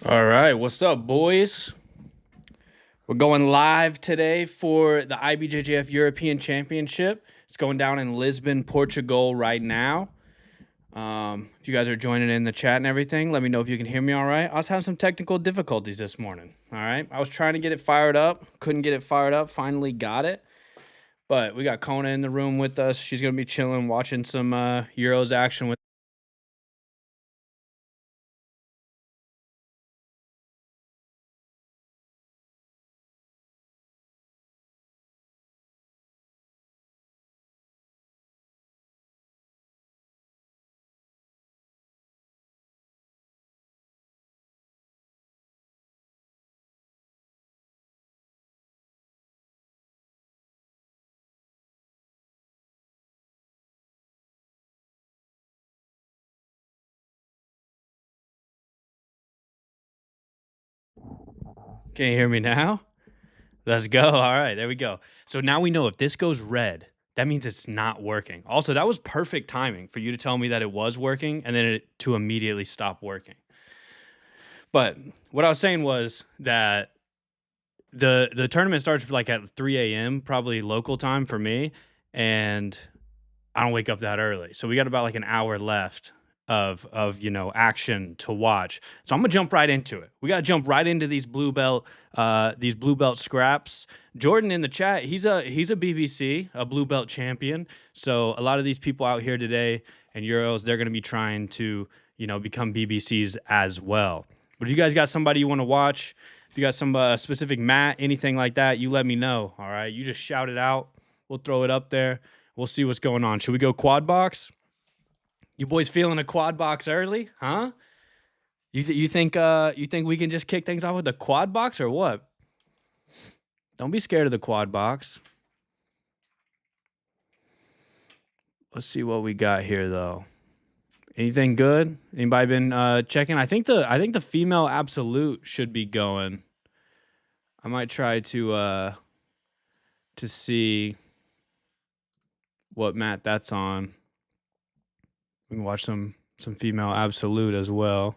All right, what's up, boys? We're going live today for the IBJJF European Championship. It's going down in Lisbon, Portugal right now. If you guys are joining in the chat and everything, let me know if you can hear me all right. I was having some technical difficulties this morning, all right? I was trying to get it fired up, couldn't get it fired up, finally got it. But we got Kona in the room with us. She's going to be chilling, watching some Euros action with Can you hear me now? Let's go. All right, there we go. So now we know if this goes red, that means it's not working. Also, that was perfect timing for you to tell me that it was working and then to immediately stop working. But what I was saying was that the tournament starts like at 3 a.m. probably local time for me, and I don't wake up that early. So we got about like an hour left of action to watch. So I'm gonna jump right into it. We gotta jump right into these blue belt scraps. Jordan in the chat, he's a BBC, a blue belt champion. So a lot of these people out here today in Euros, they're gonna be trying to, become BBCs as well. But if you guys got somebody you want to watch, if you got some specific mat, anything like that, you let me know. All right, you just shout it out. We'll throw it up there. We'll see what's going on. Should we go quad box? You boys feeling a quad box early, huh? You think we can just kick things off with a quad box or what? Don't be scared of the quad box. Let's see what we got here though. Anything good? Anybody been checking? I think the female absolute should be going. I might try to see what mat that's on. We can watch some female absolute as well.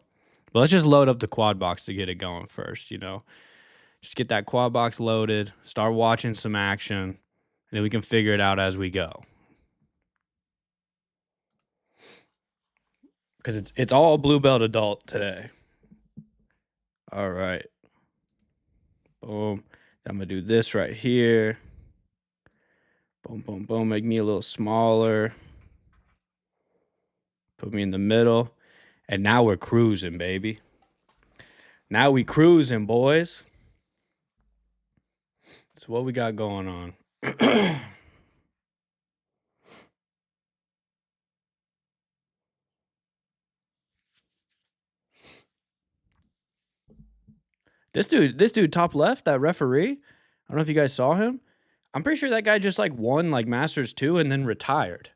But let's just load up the quad box to get it going first, Just get that quad box loaded, start watching some action, and then we can figure it out as we go. Because it's all blue belt adult today. All right. Boom. I'm gonna do this right here. Boom, boom, boom. Make me a little smaller. Put me in the middle. And now we're cruising, baby. Now we cruising, boys. That's what we got going on. This dude top left, that referee. I don't know if you guys saw him. I'm pretty sure that guy just like won like Masters 2 and then retired.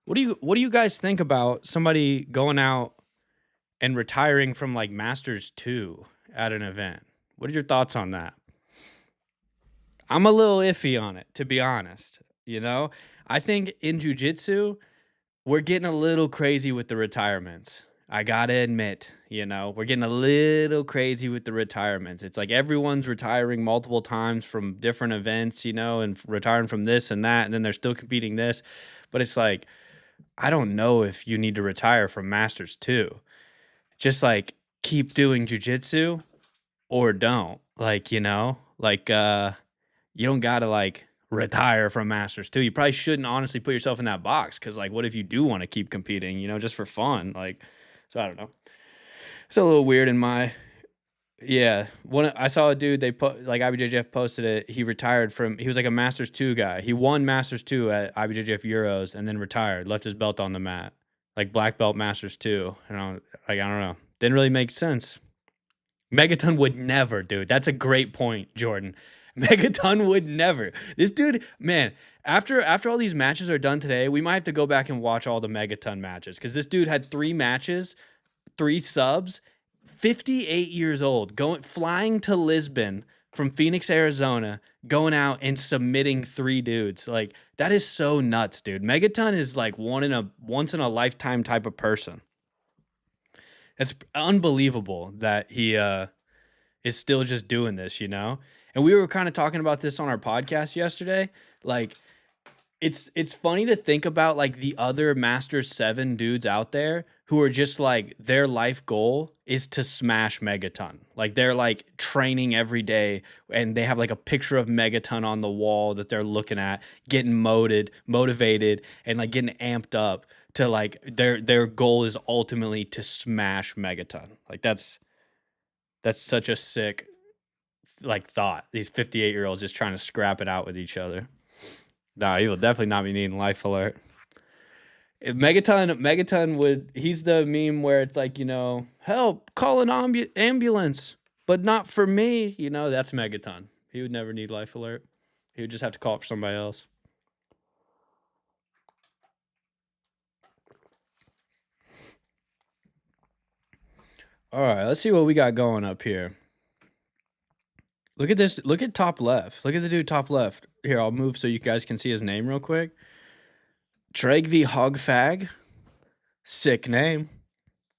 What do you guys think about somebody going out and retiring from like Masters 2 at an event? What are your thoughts on that? I'm a little iffy on it, to be honest. I think in jiu-jitsu, we're getting a little crazy with the retirements. I gotta admit, we're getting a little crazy with the retirements. It's like everyone's retiring multiple times from different events, and retiring from this and that, and then they're still competing this. But it's like, I don't know if you need to retire from Masters 2. Just like keep doing jujitsu or don't. You don't gotta like retire from Masters 2. You probably shouldn't honestly put yourself in that box because like what if you do want to keep competing, just for fun? So I don't know. It's a little weird in my I saw a dude, they put like IBJJF posted it. He was like a Masters 2 guy. He won Masters 2 at IBJJF Euros and then retired, left his belt on the mat. Like black belt Masters 2. I don't know. Didn't really make sense. Megaton would never, dude. That's a great point, Jordan. Megaton would never. This dude, man, after all these matches are done today, we might have to go back and watch all the Megaton matches because this dude had 3 matches, 3 subs, 58 years old, flying to Lisbon from Phoenix, Arizona, going out and submitting 3 dudes. Like that is so nuts, dude. Megaton is like once in a lifetime type of person. It's unbelievable that he is still just doing this, you know? And we were kind of talking about this on our podcast yesterday. Like, it's funny to think about like the other Masters 7 dudes out there who are just like their life goal is to smash Megaton. Like they're like training every day and they have like a picture of Megaton on the wall that they're looking at, getting motivated and like getting amped up to like their goal is ultimately to smash Megaton. Like that's such a sick like thought. These 58-year-olds just trying to scrap it out with each other. Nah, he will definitely not be needing life alert. If Megaton would, he's the meme where it's like, you know, help, call an ambulance, but not for me. You know, that's Megaton. He would never need life alert. He would just have to call it for somebody else. All right, let's see what we got going up here. Look at this. Look at top left. Look at the dude top left. Here, I'll move so you guys can see his name real quick. Trey v. Hogfag. Sick name.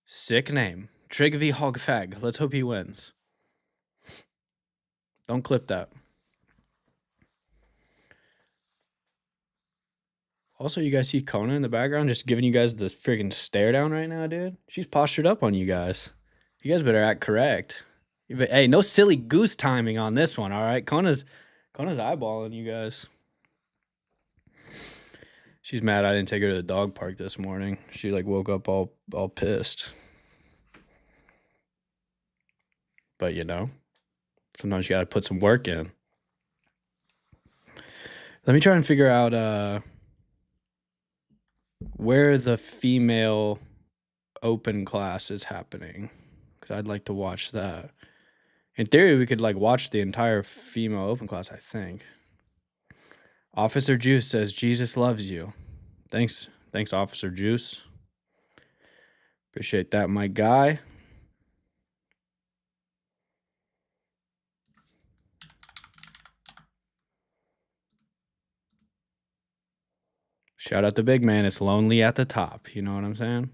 Sick name. Trey v. Hogfag. Let's hope he wins. Don't clip that. Also, you guys see Kona in the background just giving you guys this freaking stare down right now, dude? She's postured up on you guys. You guys better act correct. Hey, no silly goose timing on this one, all right? Kona's eyeballing you guys. She's mad I didn't take her to the dog park this morning. She like woke up all pissed. But you know, sometimes you gotta put some work in. Let me try and figure out where the female open class is happening, because I'd like to watch that. In theory, we could like watch the entire female open class, I think. Officer Juice says Jesus loves you. Thanks, Officer Juice. Appreciate that, my guy. Shout out the big man. It's lonely at the top. You know what I'm saying?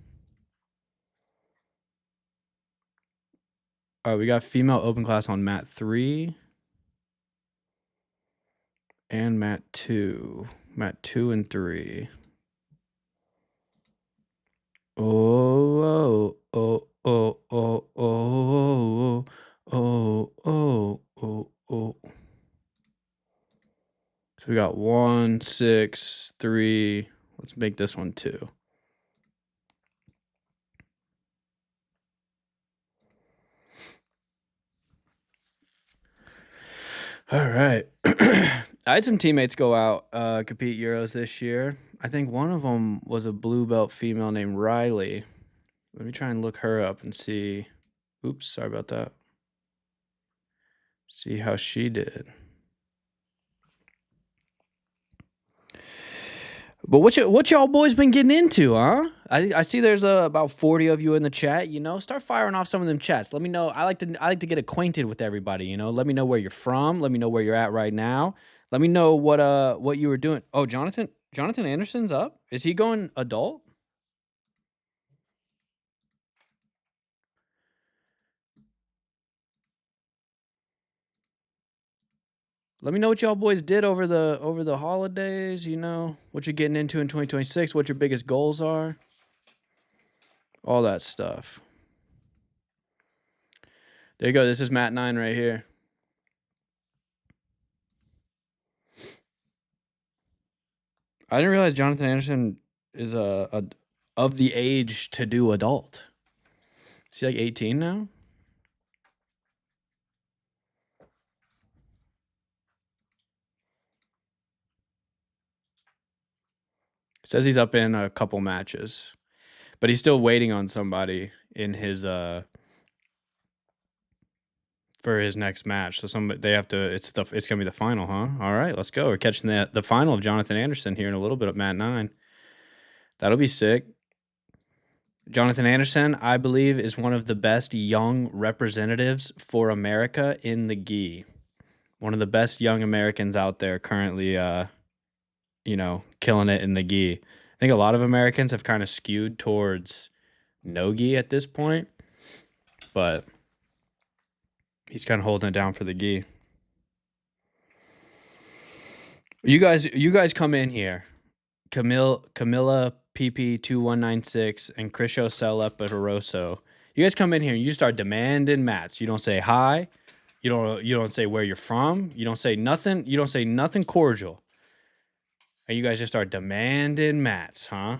All right, we got female open class on mat 3 and mat 2. Mat 2 and 3. Oh, oh, oh, oh, oh, oh, oh, oh, oh, oh. So we got 1, 6, 3. Let's make this one 2. All right. I had some teammates go out compete Euros this year. I think one of them was a blue belt female named Riley. Let me try and look her up and see. Oops, sorry about that. See how she did. But what y'all boys been getting into, huh? I see there's about 40 of you in the chat. You know, start firing off some of them chats. Let me know. I like to get acquainted with everybody. You know, let me know where you're from. Let me know where you're at right now. Let me know what you were doing. Oh, Jonathan Anderson's up. Is he going adult? Let me know what y'all boys did over the holidays. You know, what you're getting into in 2026. What your biggest goals are. All that stuff. There you go. This is Mat 9 right here. I didn't realize Jonathan Anderson is of the age to do adult. Is he like 18 now? Says he's up in a couple matches, but he's still waiting on somebody in his for his next match. So they have to. It's gonna be the final, huh? All right, let's go. We're catching the final of Jonathan Anderson here in a little bit at Mat 9. That'll be sick. Jonathan Anderson, I believe, is one of the best young representatives for America in the gi. One of the best young Americans out there currently, killing it in the gi. I think a lot of Americans have kind of skewed towards no gi at this point. but he's kind of holding it down for the gi. You guys come in here. Camilla PP2196 and Crisho Celeparoso. You guys come in here and you start demanding mats. You don't say hi. You don't say where you're from. You don't say nothing. You don't say nothing cordial. And you guys just start demanding mats, huh?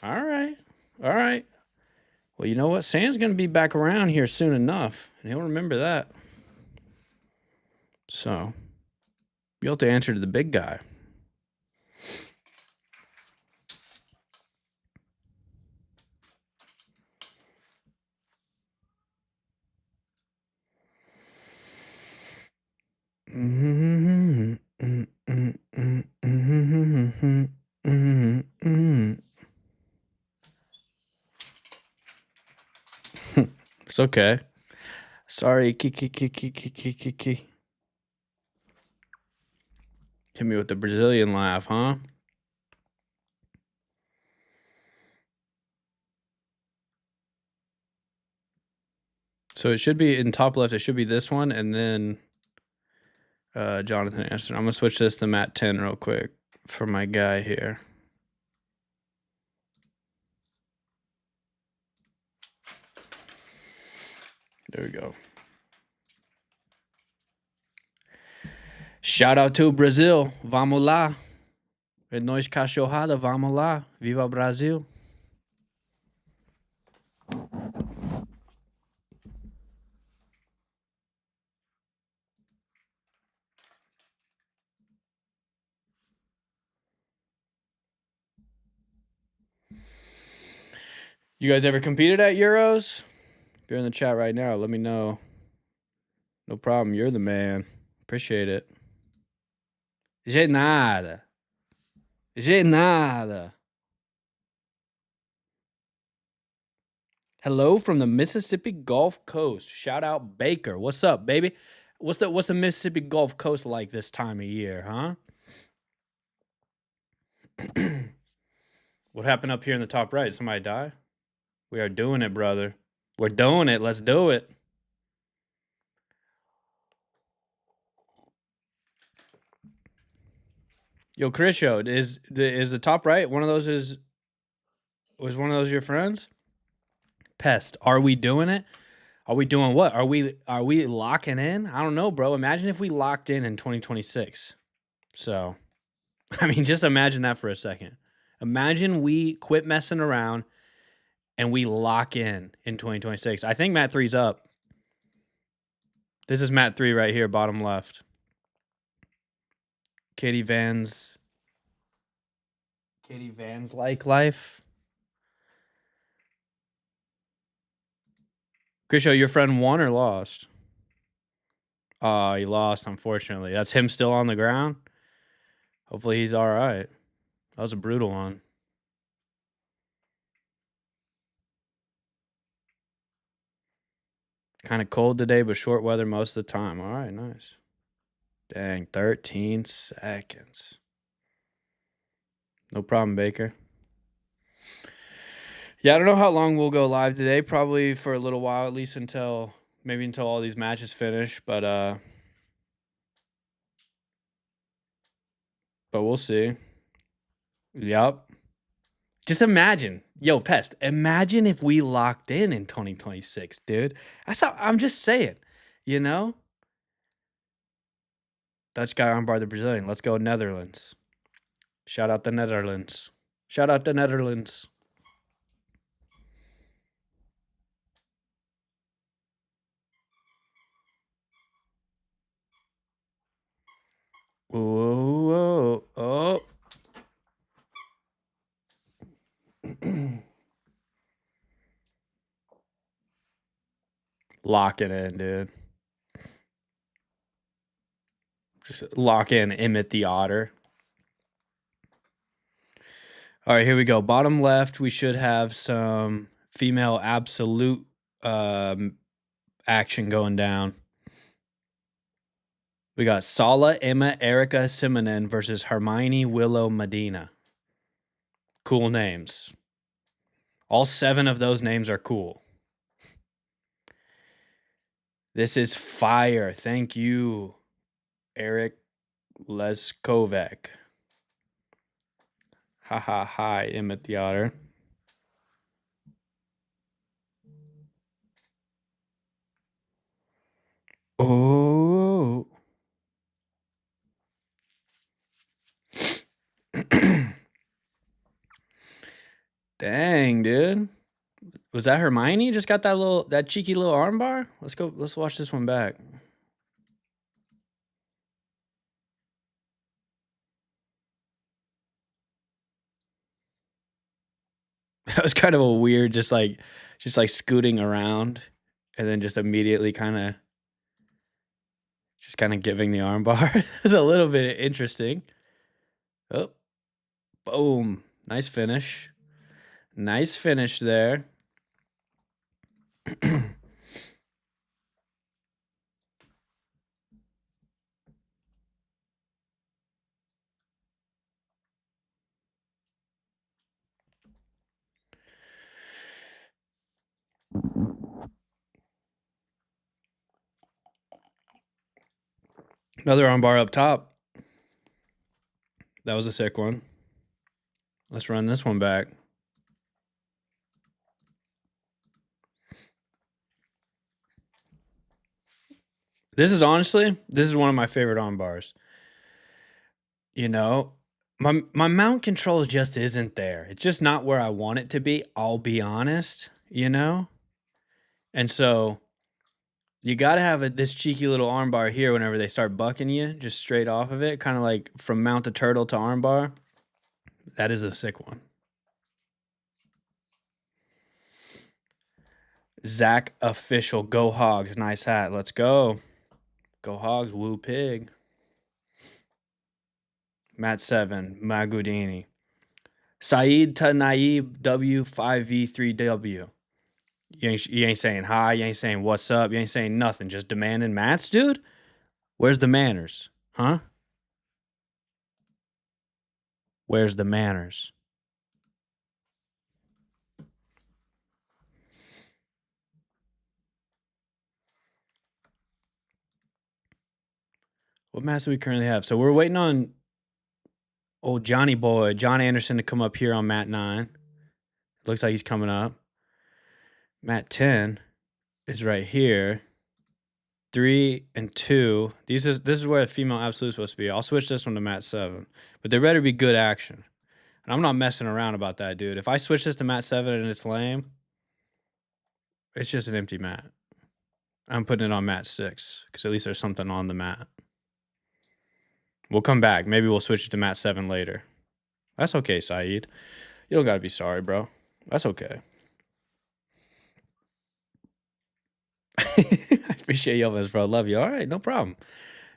All right. All right. Well, you know what? Sam's going to be back around here soon enough, and he'll remember that. So, you'll have to answer to the big guy. It's okay. Sorry, Hit me with the Brazilian laugh, huh? So it should be in top left. It should be this one, and then Jonathan Anderson. I'm gonna switch this to Matt 10 real quick for my guy here. There we go. Shout out to Brazil. Vamos lá. É nóis cachorrada. Vamos lá. Viva Brasil. You guys ever competed at Euros? If you're in the chat right now, let me know. No problem. You're the man. Appreciate it. De nada. De nada. Hello from the Mississippi Gulf Coast. Shout out Baker. What's up, baby? What's the Mississippi Gulf Coast like this time of year, huh? What happened up here in the top right? Somebody die? We are doing it, brother. We're doing it. Let's do it. Yo, Crisho, is the top right one of those was one of those your friends? Pest. Are we doing it? Are we doing what? Are we locking in? I don't know, bro. Imagine if we locked in 2026. So, I mean, just imagine that for a second. Imagine we quit messing around and we lock in 2026. I think Mat 3's up. This is Mat 3 right here, bottom left. Katie Van's like life. Grisho, your friend won or lost? Oh, he lost, unfortunately. That's him still on the ground. Hopefully he's all right. That was a brutal one. Kind of cold today, but short weather most of the time. All right, nice. Dang, 13 seconds. No problem, Baker. Yeah, I don't know how long we'll go live today. Probably for a little while, at least until all these matches finish. But we'll see. Yep. Just imagine, yo, Pest. Imagine if we locked in 2026, dude. I'm just saying, you know. Dutch guy armbar the Brazilian. Let's go Netherlands. Shout out the Netherlands. Shout out the Netherlands. Whoa, oh. Lock it in, dude. Just lock in Emmett the Otter. All right, here we go. Bottom left, we should have some female absolute action going down. We got Sala, Emma, Erica, Simonen versus Hermione, Willow, Medina. Cool names. All 7 of those names are cool. This is fire. Thank you, Eric Leskovec. Haha, hi, Emmett the Otter. Oh. Dang, dude. Was that Hermione? Just got that cheeky little armbar? Let's go. Let's watch this one back. That was kind of a weird, just like scooting around, and then just immediately kind of giving the armbar. It was a little bit interesting. Oh, boom! Nice finish. Nice finish there. Another armbar up top. That was a sick one. Let's run this one back. This is honestly, this is one of my favorite armbars. You know, my mount control just isn't there. It's just not where I want it to be, I'll be honest, you know? And so you got to have this cheeky little armbar here whenever they start bucking you, just straight off of it, kind of like from mount to turtle to armbar. That is a sick one. Zach Official, go Hogs, nice hat. Let's go. Go Hogs, woo pig. Matt 7, Magudini. Saeed Tanaib W5V3W. You ain't saying hi, you ain't saying what's up, you ain't saying nothing, just demanding mats, dude? Where's the manners? Huh? Where's the manners? What mats do we currently have? So we're waiting on old Johnny boy, John Anderson, to come up here on mat 9. Looks like he's coming up. Mat 10 is right here. 3 and 2. This is where a female absolute is supposed to be. I'll switch this one to mat 7. But there better be good action. And I'm not messing around about that, dude. If I switch this to mat 7 and it's lame, it's just an empty mat. I'm putting it on mat 6 because at least there's something on the mat. We'll come back. Maybe we'll switch it to mat 7 later. That's okay, Saeed. You don't got to be sorry, bro. That's okay. I appreciate you, bro. Love you. All right, no problem.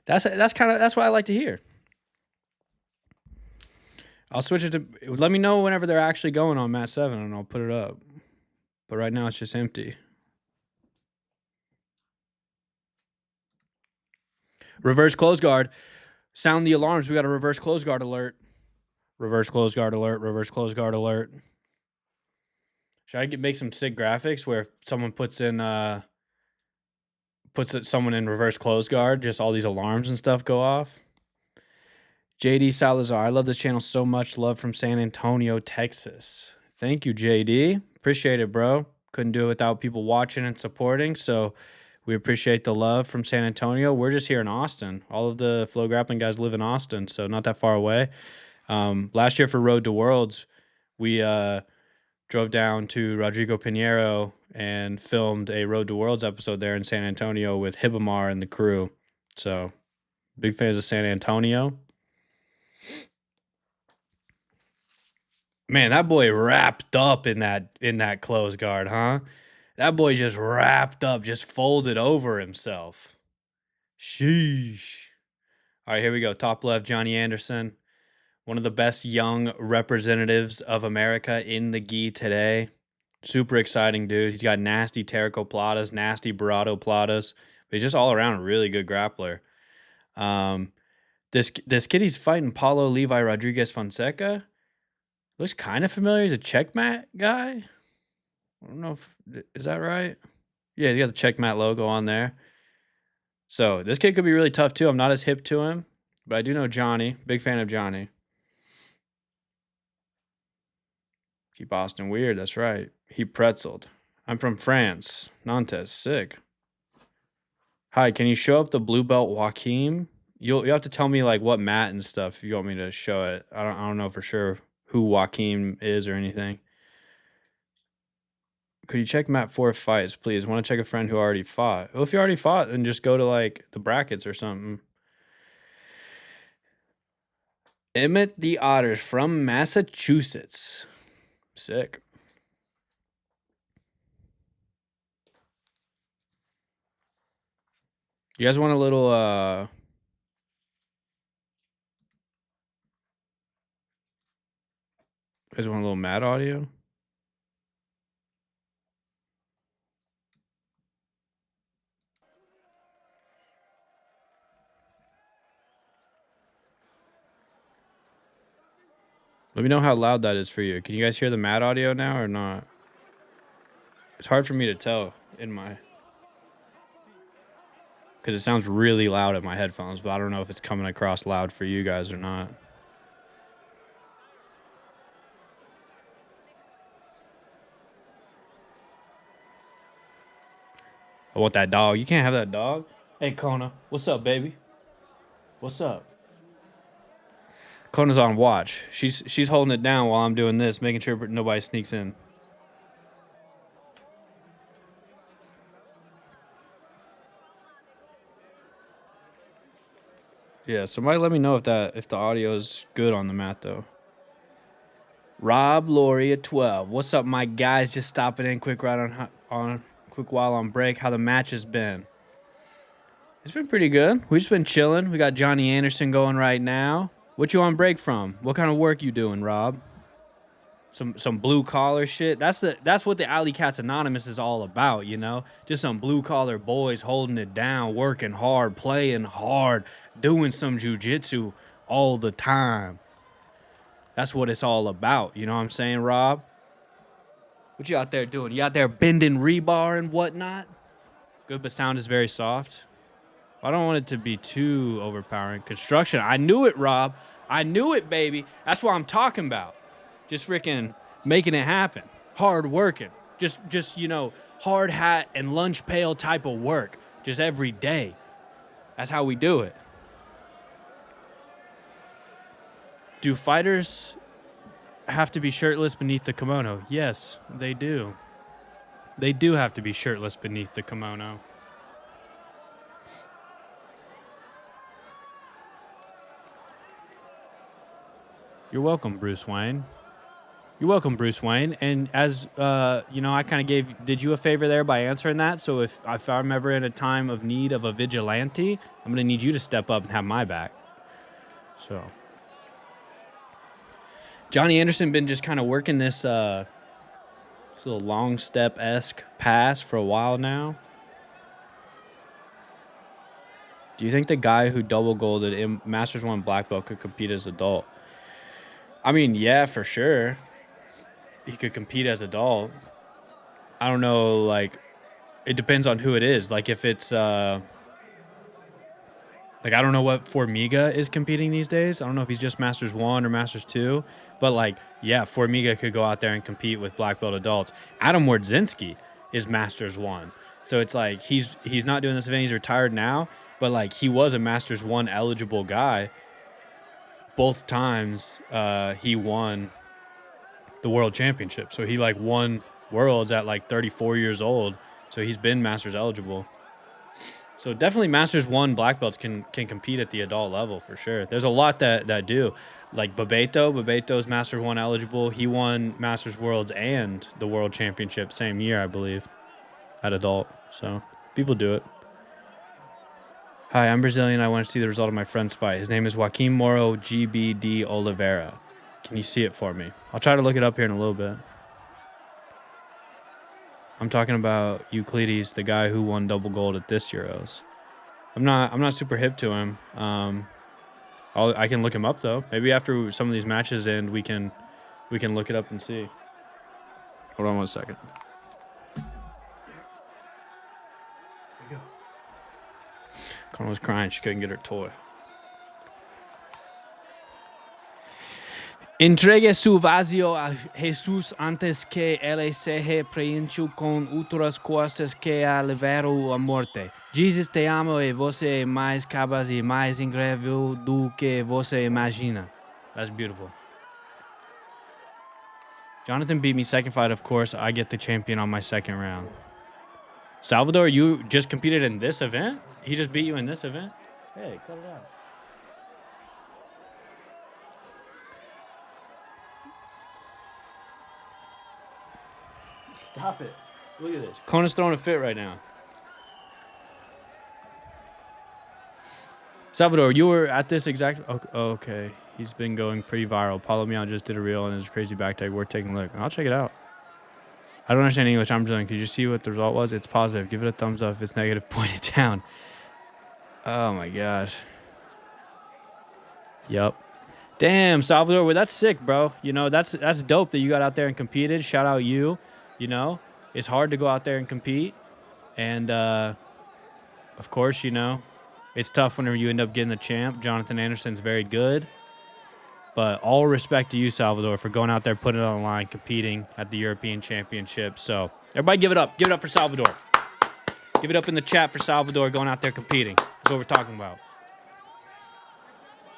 That's what I like to hear. I'll switch it to. Let me know whenever they're actually going on mat 7, and I'll put it up. But right now it's just empty. Reverse close guard. Sound the alarms. We got a reverse close guard alert. Reverse close guard alert. Reverse close guard alert. Should I make some sick graphics where if someone puts someone in reverse close guard, just all these alarms and stuff go off? JD Salazar, I love this channel so much. Love from San Antonio, Texas. Thank you, JD. Appreciate it, bro. Couldn't do it without people watching and supporting. So we appreciate the love from San Antonio. We're just here in Austin. All of the FloGrappling guys live in Austin, so not that far away. Last year for Road to Worlds, we drove down to Rodrigo Pinheiro and filmed a Road to Worlds episode there in San Antonio with Hibamar and the crew. So big fans of San Antonio. Man, that boy wrapped up in that close guard, huh? That boy just wrapped up, just folded over himself. Sheesh. All right, here we go. Top left, Johnny Anderson. One of the best young representatives of America in the gi today. Super exciting, dude. He's got nasty Terrico Platas, nasty Barado Platas. But he's just all around a really good grappler. This kid he's fighting, Paulo Levi Rodriguez Fonseca. Looks kind of familiar. He's a checkmat guy. I don't know if is that right. Yeah, he's got the checkmat logo on there. So this kid could be really tough too. I'm not as hip to him, but I do know Johnny. Big fan of Johnny. Keep Austin weird. That's right. He pretzeled. I'm from France. Nantes. Sick. Hi, can you show up the blue belt Joaquim? You'll have to tell me like what mat and stuff if you want me to show it. I don't know for sure who Joaquim is or anything. Could you check mat 4 fights, please? Want to check a friend who already fought. Well, if you already fought, then just go to like the brackets or something. Emmett the Otters from Massachusetts. Sick. You guys want a little you guys want a little mat audio? Let me know how loud that is for you. Can you guys hear the mat audio now or not? It's hard for me to tell in my... Because it sounds really loud in my headphones, but I don't know if it's coming across loud for you guys or not. I want that dog. You can't have that dog. Hey, Kona. What's up, baby? What's up? Kona's on watch. She's holding it down while I'm doing this, making sure nobody sneaks in. Yeah, somebody let me know if the audio is good on the mat though. Rob Laurie at 12. What's up, my guys? Just stopping in quick quick while on break. How the match has been? It's been pretty good. We've just been chilling. We got Johnny Anderson going right now. What you on break from? What kind of work you doing, Rob? Some blue collar shit. That's what the Alley Cats Anonymous is all about, you know? Just some blue collar boys holding it down, working hard, playing hard, doing some jiu-jitsu all the time. That's what it's all about, you know what I'm saying, Rob? What you out there doing? You out there bending rebar and whatnot? Good, but sound is very soft. I don't want it to be too overpowering. Construction. I knew it, Rob. I knew it, baby. That's what I'm talking about. Just freaking making it happen. Hard working. Just you know, hard hat and lunch pail type of work. Just every day. That's how we do it. Do fighters have to be shirtless beneath the kimono? Yes, they do. They do have to be shirtless beneath the kimono. You're welcome, Bruce Wayne. You're welcome, Bruce Wayne. And as you know, I kind of did you a favor there by answering that. So if I'm ever in a time of need of a vigilante, I'm gonna need you to step up and have my back. So Johnny Anderson been just kind of working this little long step-esque pass for a while now. Do you think the guy who double golded in Masters 1 black belt could compete as adult? I mean, yeah, for sure. He could compete as adult. I don't know, like, it depends on who it is. Like, if it's, like, I don't know what Formiga is competing these days. I don't know if he's just Masters 1 or Masters 2. But, like, yeah, Formiga could go out there and compete with black belt adults. Adam Wardzinski is Masters 1. So it's like he's not doing this event. He's retired now. But, like, he was a Masters 1 eligible guy. Both times he won the world championship. So he like won worlds at like 34 years old. So he's been Masters eligible. So definitely Masters 1 black belts can compete at the adult level for sure. There's a lot that do. Like Bebeto's Masters 1 eligible. He won Masters Worlds and the world championship same year, I believe, at adult. So people do it. Hi, I'm Brazilian. I want to see the result of my friend's fight. His name is Joaquim Moro GBD Oliveira. Can you see it for me? I'll try to look it up here in a little bit. I'm talking about Euclides, the guy who won double gold at this Euros. I'm not super hip to him. I can look him up though. Maybe after some of these matches end, we can look it up and see. Hold on one second. Connor was crying. She couldn't get her toy. Entregue su vazio a Jesús antes que ele seja preenchido con outras coisas que a levaram à morte. Jesus te amo e você é mais capaz e mais incrível do que você imagina. That's beautiful. Jonathan beat me second fight, of course. I get the champion on my second round. Salvador, you just competed in this event? He just beat you in this event? Hey, cut it out. Stop it. Look at this. Conan's throwing a fit right now. Salvador, you were at this exact... Okay. He's been going pretty viral. Paulo Mian just did a reel and his crazy back tag. We're taking a look. I'll check it out. I don't understand English. I'm just like, could you see what the result was? It's positive. Give it a thumbs up. If it's negative, point it down. Oh, my gosh. Yep. Damn, Salvador. Well, that's sick, bro. You know, that's dope that you got out there and competed. Shout out you. You know, it's hard to go out there and compete. And, of course, you know, it's tough whenever you end up getting the champ. Jonathan Anderson's very good. But all respect to you, Salvador, for going out there, putting it on the line, competing at the European Championship. So, everybody give it up. Give it up for Salvador. Give it up in the chat for Salvador going out there competing. That's what we're talking about.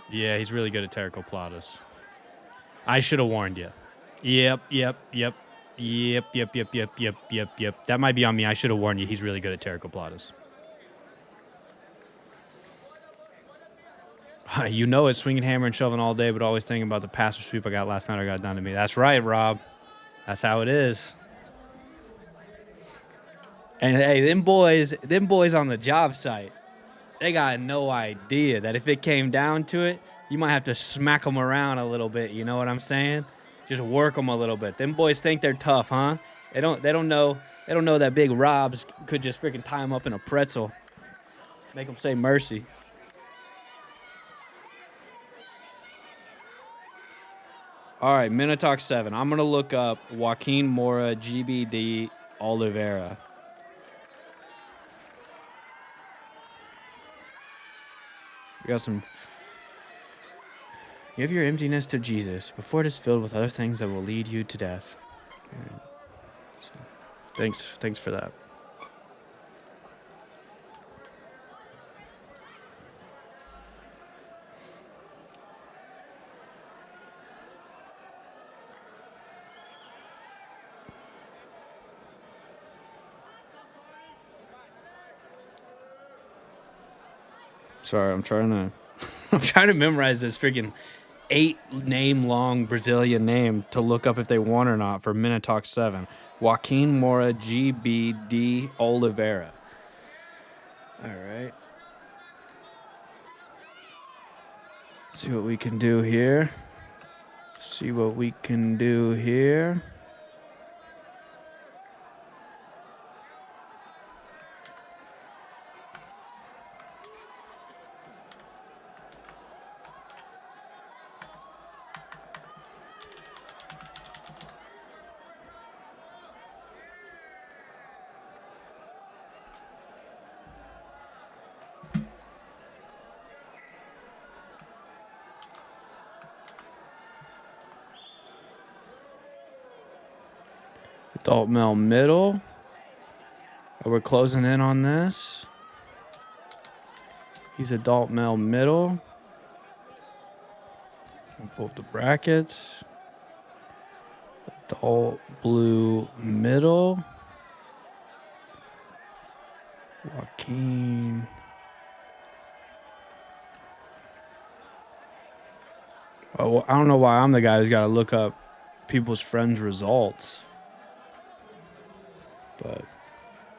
Yeah, he's really good at pterygoplatus. I should have warned you. Yep. That might be on me. I should have warned you. He's really good at pterygoplatus. You know it's swinging hammer and shoving all day, but always thinking about the passer sweep I got last night. I got done to me. That's right, Rob. That's how it is. And hey, them boys on the job site, they got no idea that if it came down to it, you might have to smack them around a little bit. You know what I'm saying? Just work them a little bit. Them boys think they're tough, huh? They don't know that big Robs could just freaking tie them up in a pretzel, make them say mercy. All right, Minotaur 7. I'm going to look up Joaquin Mora, GBD, Oliveira. We got some... Give your emptiness to Jesus before it is filled with other things that will lead you to death. Thanks for that. Sorry, I'm trying to memorize this freaking 8-name-long Brazilian name to look up if they won or not for Minotaur 7. Joaquin Mora, GBD, Oliveira. All right. See what we can do here. Adult male middle. Oh, we're closing in on this. He's adult male middle. We'll pull up the brackets. Adult blue middle. Joaquin. Oh, well, I don't know why I'm the guy who's got to look up people's friends' results. But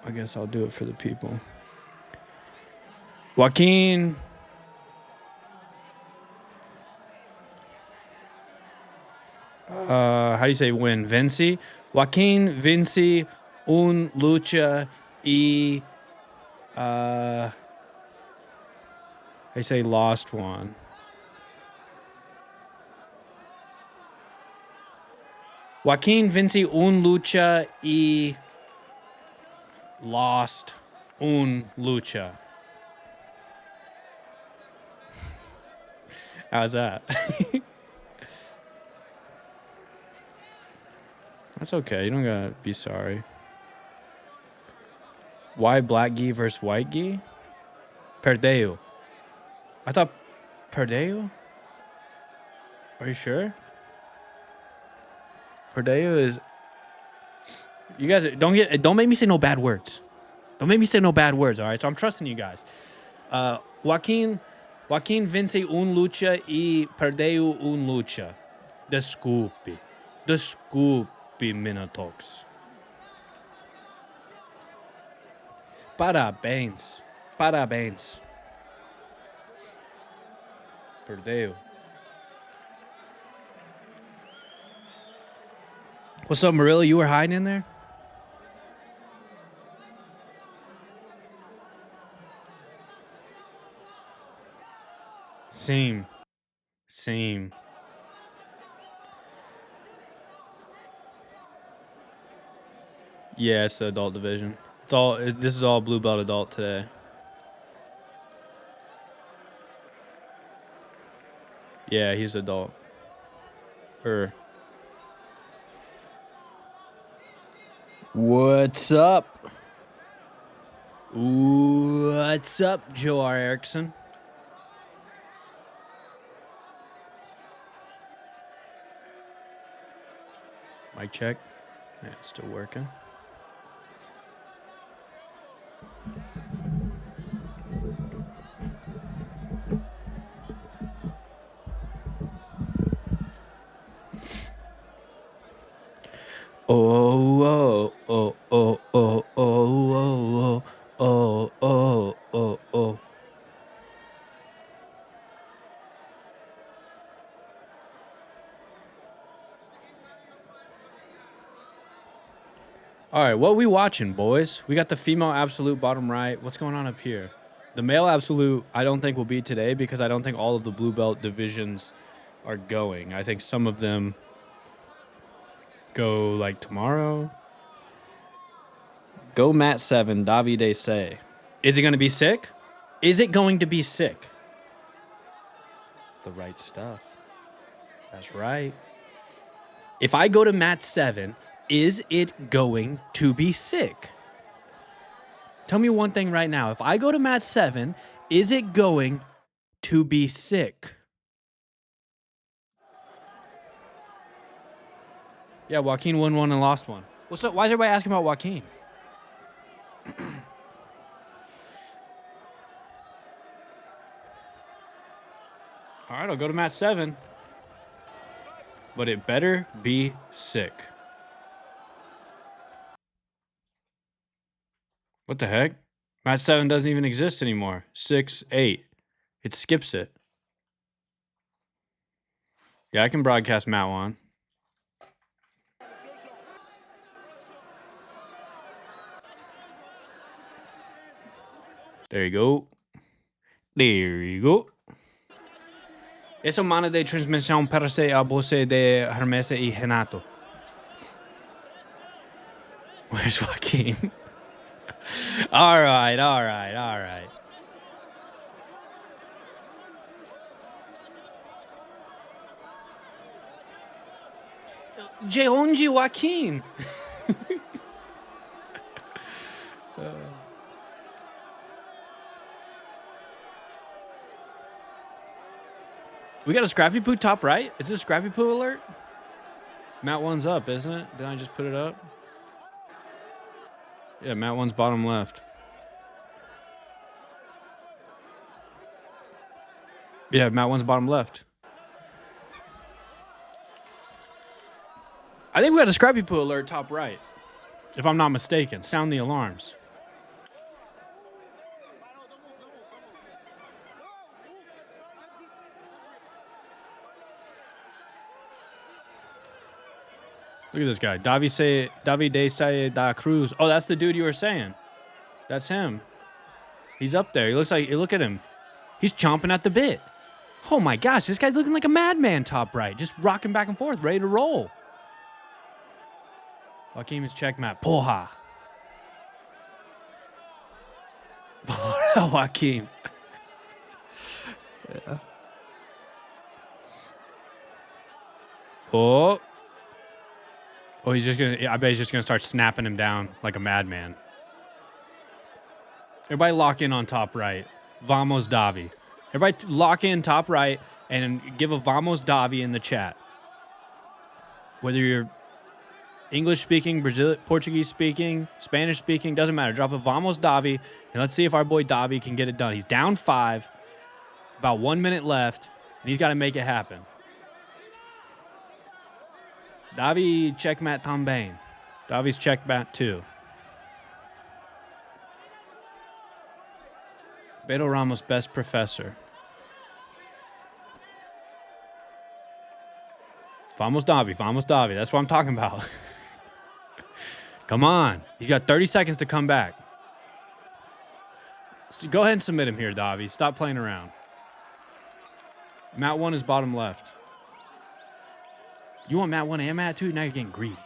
I guess I'll do it for the people. Joaquin. How do you say win? Vinci? Joaquin Vinci un lucha y I say lost one. Joaquin Vinci un lucha y lost un lucha. How's that? That's okay. You don't gotta be sorry. Why black gi versus white gi? Perdeu. I thought Perdeu? Are you sure? Perdeu is... You guys don't make me say no bad words. Don't make me say no bad words, all right? So I'm trusting you guys. Joaquin vence lucha y perdeu lucha. Desculpe. Desculpe, Minatox. Parabéns. Parabéns. Perdeu. What's up, Marilla? You were hiding in there? Same. Yeah, it's the adult division. This is all blue belt adult today. Yeah, he's adult. What's up? What's up, Joe R. Erickson? Mic check. Yeah, it's still working. Oh. All right, what we watching, boys? We got the female absolute bottom right. What's going on up here? The male absolute, I don't think will be today because I don't think all of the blue belt divisions are going. I think some of them go like tomorrow. Go Mat 7, Davi say. Is it going to be sick? Is it going to be sick? The right stuff. That's right. If I go to Mat 7, is it going to be sick? Tell me one thing right now. If I go to Mat 7, is it going to be sick? Yeah, Joaquin won one and lost one. Well, so why is everybody asking about Joaquin? All right, I'll go to Mat 7. But it better be sick. What the heck? Mat 7 doesn't even exist anymore. 6, 8. It skips it. Yeah, I can broadcast Mat 1. There you go. There you go. Essa mana de transmissão para ser a você de Hermes e Renato. Where's Joaquin? All right. De onde Joaquin? We got a Scrappy Poo top right? Is this Scrappy Poo alert? Mat 1's up, isn't it? Didn't I just put it up? Yeah, Mat 1's bottom left. Yeah, Mat 1's bottom left. I think we got a Scrappy Poo alert top right. If I'm not mistaken. Sound the alarms. Look at this guy. Davi da Cruz. Oh, that's the dude you were saying. That's him. He's up there. He looks like, look at him. He's chomping at the bit. Oh my gosh, this guy's looking like a madman top right. Just rocking back and forth, ready to roll. Joaquin is checkmate. Porra. Joaquin. Yeah. Oh. Oh, he's just going to... I bet he's just going to start snapping him down like a madman. Everybody lock in on top right. Vamos Davi. Everybody lock in top right and give a Vamos Davi in the chat. Whether you're English speaking, Portuguese speaking, Spanish speaking, doesn't matter. Drop a Vamos Davi, and let's see if our boy Davi can get it done. He's down 5, about 1 minute left, and he's got to make it happen. Davi checkmate também. Davi's checkmate too. Beto Ramos, best professor. Vamos Davi, Vamos Davi. That's what I'm talking about. Come on. You got 30 seconds to come back. So go ahead and submit him here, Davi. Stop playing around. Mat 1 is bottom left. You want Mat 1 and Mat 2? Now you're getting greedy.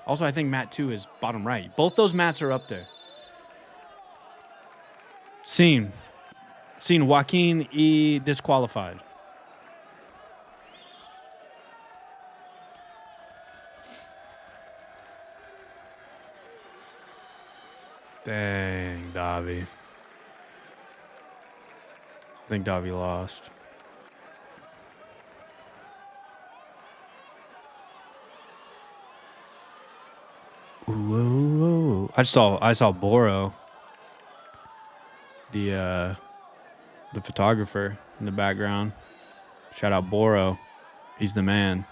Also, I think Mat 2 is bottom right. Both those mats are up there. Scene Joaquin E disqualified. Dang, Davi. I think Davi lost. Ooh. I saw Boro, the photographer in the background. Shout out Boro. He's the man.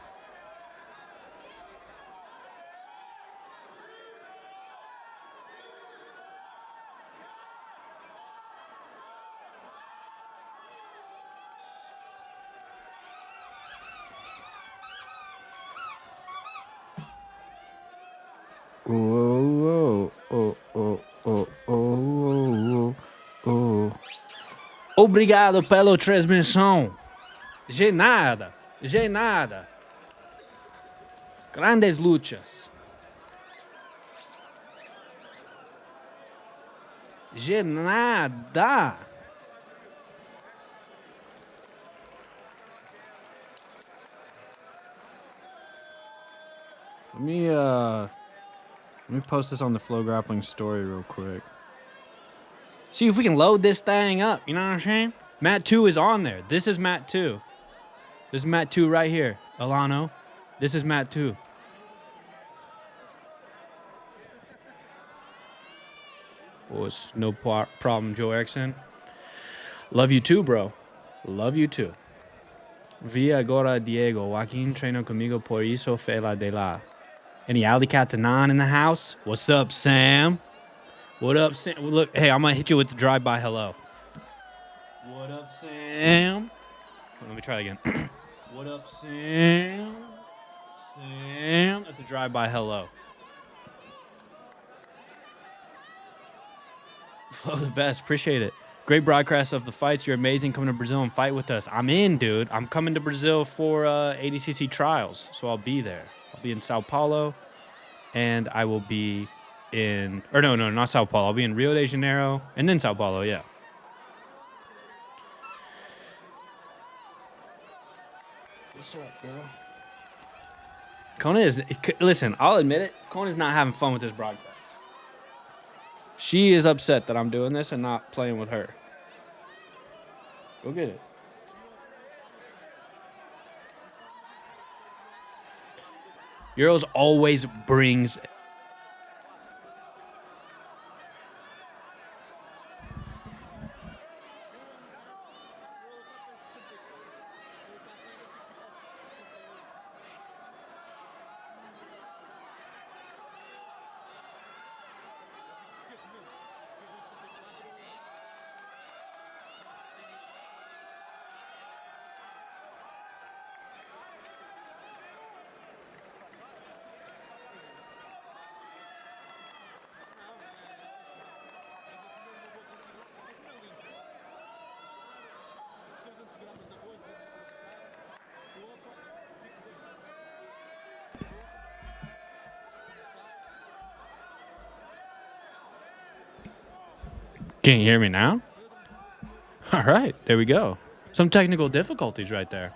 Obrigado pela transmissão. De nada. Grandes luchas. De nada. Let me post this on the FloGrappling story real quick. See if we can load this thing up. You know what I'm saying? Mat 2 is on there. This is Mat 2. This is Mat 2 right here. Alano. This is Mat 2. Oh, it's no problem, Joe Erickson. Love you too, bro. Love you too. Vi agora Diego. Joaquin treino comigo por isso fela de lá. Any alley cats and non in the house? What's up, Sam? What up, Sam? Look, hey, I'm going to hit you with the drive-by hello. What up, Sam? Let me try it again. What up, Sam? Sam? That's a drive-by hello. Flow the best. Appreciate it. Great broadcast of the fights. You're amazing. Coming to Brazil and fight with us. I'm in, dude. I'm coming to Brazil for ADCC trials, so I'll be there. I'll be in Sao Paulo, and I will be in... Or no, not Sao Paulo. I'll be in Rio de Janeiro, and then Sao Paulo, yeah. What's up, girl? Kona is... Listen, I'll admit it. Kona's not having fun with this broadcast. She is upset that I'm doing this and not playing with her. Go get it. Euros always brings... Can you hear me now? All right, there we go. Some technical difficulties right there.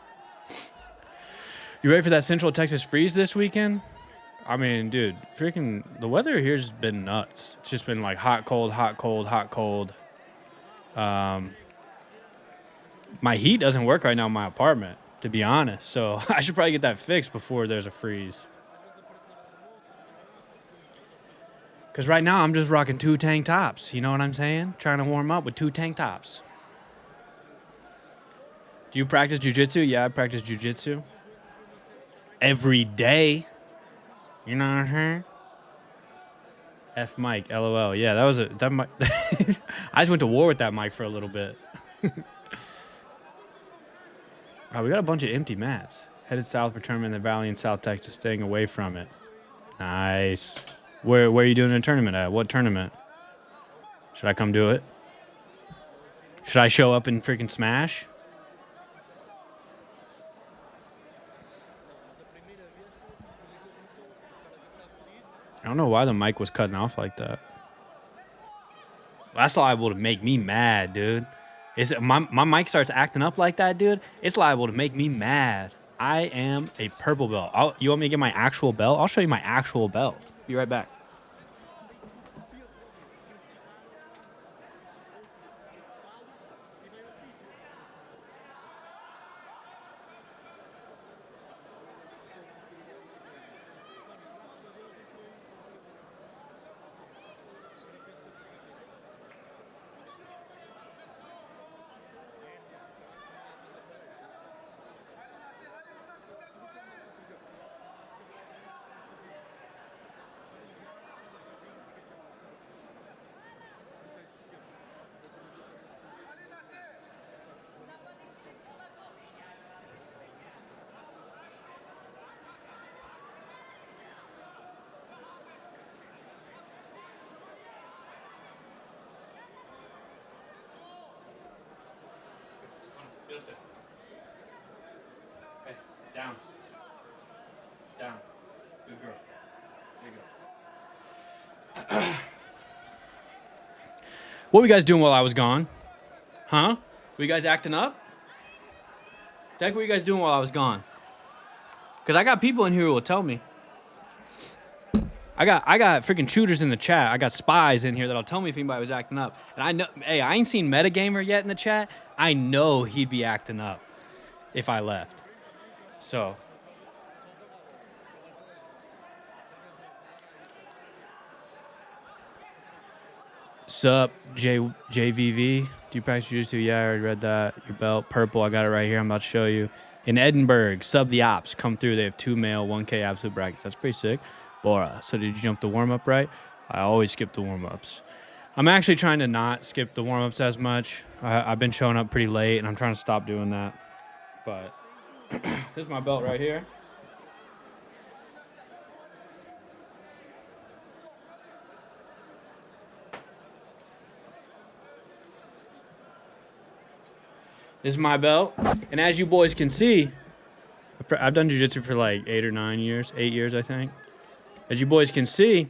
You ready for that Central Texas freeze this weekend? I mean, dude, freaking the weather here's been nuts. It's just been like hot, cold, hot, cold, hot, cold. My heat doesn't work right now in my apartment, to be honest. So I should probably get that fixed before there's a freeze. Because right now I'm just rocking 2 tank tops. You know what I'm saying? Trying to warm up with 2 tank tops. Do you practice jiu-jitsu? Yeah, I practice jiu-jitsu. Every day. You know what I'm saying? F Mike, LOL. Yeah, that mic. I just went to war with that mic for a little bit. Oh, we got a bunch of empty mats. Headed south for tournament in the Valley in South Texas, staying away from it. Nice. Where are you doing a tournament at? What tournament? Should I come do it? Should I show up and freaking smash? I don't know why the mic was cutting off like that. That's liable to make me mad, dude. My mic starts acting up like that, dude? It's liable to make me mad. I am a purple belt. You want me to get my actual belt? I'll show you my actual belt. Be right back. Hey, down. Down. Good girl. There you go. What were you guys doing while I was gone? Huh? Were you guys acting up? What were you guys doing while I was gone? Because I got people in here who will tell me. I got freaking shooters in the chat. I got spies in here that'll tell me if anybody was acting up. And I know, hey, I ain't seen Metagamer yet in the chat. I know he'd be acting up if I left. So. Sup, JVV? Do you practice jiu-jitsu? Yeah, I already read that. Your belt, purple. I got it right here. I'm about to show you. In Edinburgh, sub the ops. Come through. They have 2 male, 1K absolute brackets. That's pretty sick. Bora. So did you jump the warm-up right? I always skip the warm-ups. I'm actually trying to not skip the warm-ups as much. I've been showing up pretty late, and I'm trying to stop doing that. But this is my belt right here. This is my belt. And as you boys can see, I've done jiu-jitsu for like 8 or 9 years. 8 years, I think. As you boys can see,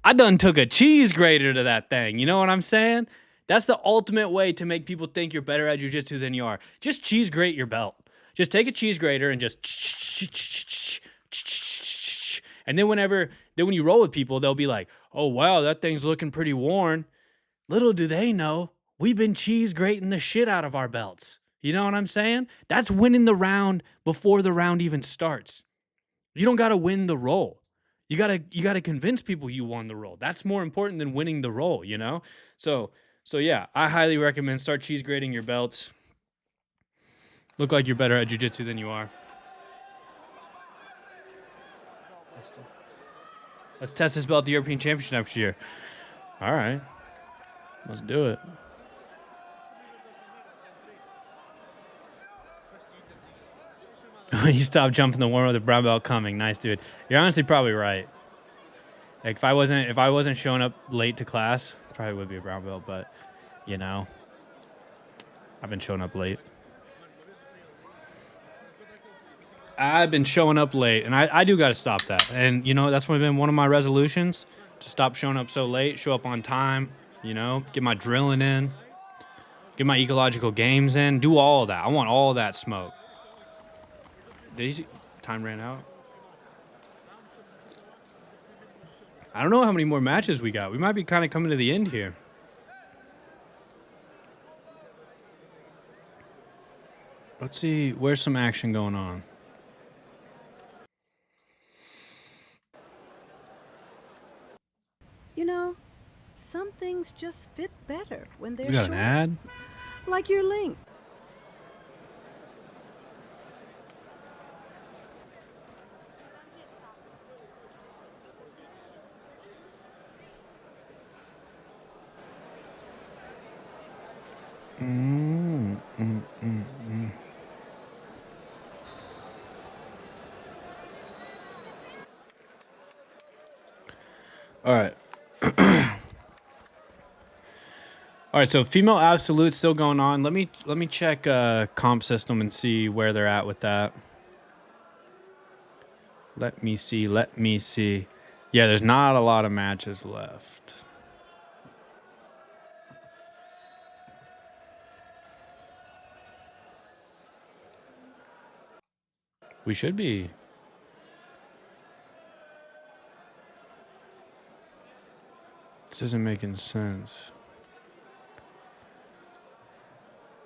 I done took a cheese grater to that thing. You know what I'm saying? That's the ultimate way to make people think you're better at jiu-jitsu than you are. Just cheese grate your belt. Just take a cheese grater and just... And then when you roll with people, they'll be like, oh, wow, that thing's looking pretty worn. Little do they know, we've been cheese grating the shit out of our belts. You know what I'm saying? That's winning the round before the round even starts. You don't got to win the roll. You gotta convince people you won the roll. That's more important than winning the roll, you know? So yeah, I highly recommend start cheese grating your belts. Look like you're better at jiu-jitsu than you are. Let's test this belt at the European Championship next year. All right. Let's do it. When you stop jumping the warm with the brown belt coming. Nice, dude. You're honestly probably right. Like if I wasn't showing up late to class, probably would be a brown belt, but you know, I've been showing up late. I've been showing up late, and I do got to stop that. And you know, that's been one of my resolutions, to stop showing up so late, show up on time, you know, get my drilling in, get my ecological games in, do all of that. I want all that smoke. time ran out. I don't know how many more matches we got. We might be kind of coming to the end here. Let's see. Where's some action going on? You know, some things just fit better when they're We got short. an ad? Like your link. All right. All right, so female absolute still going on. Let me check comp system and see where they're at with that. Let me see. Yeah, there's not a lot of matches left. We should be. This isn't making sense.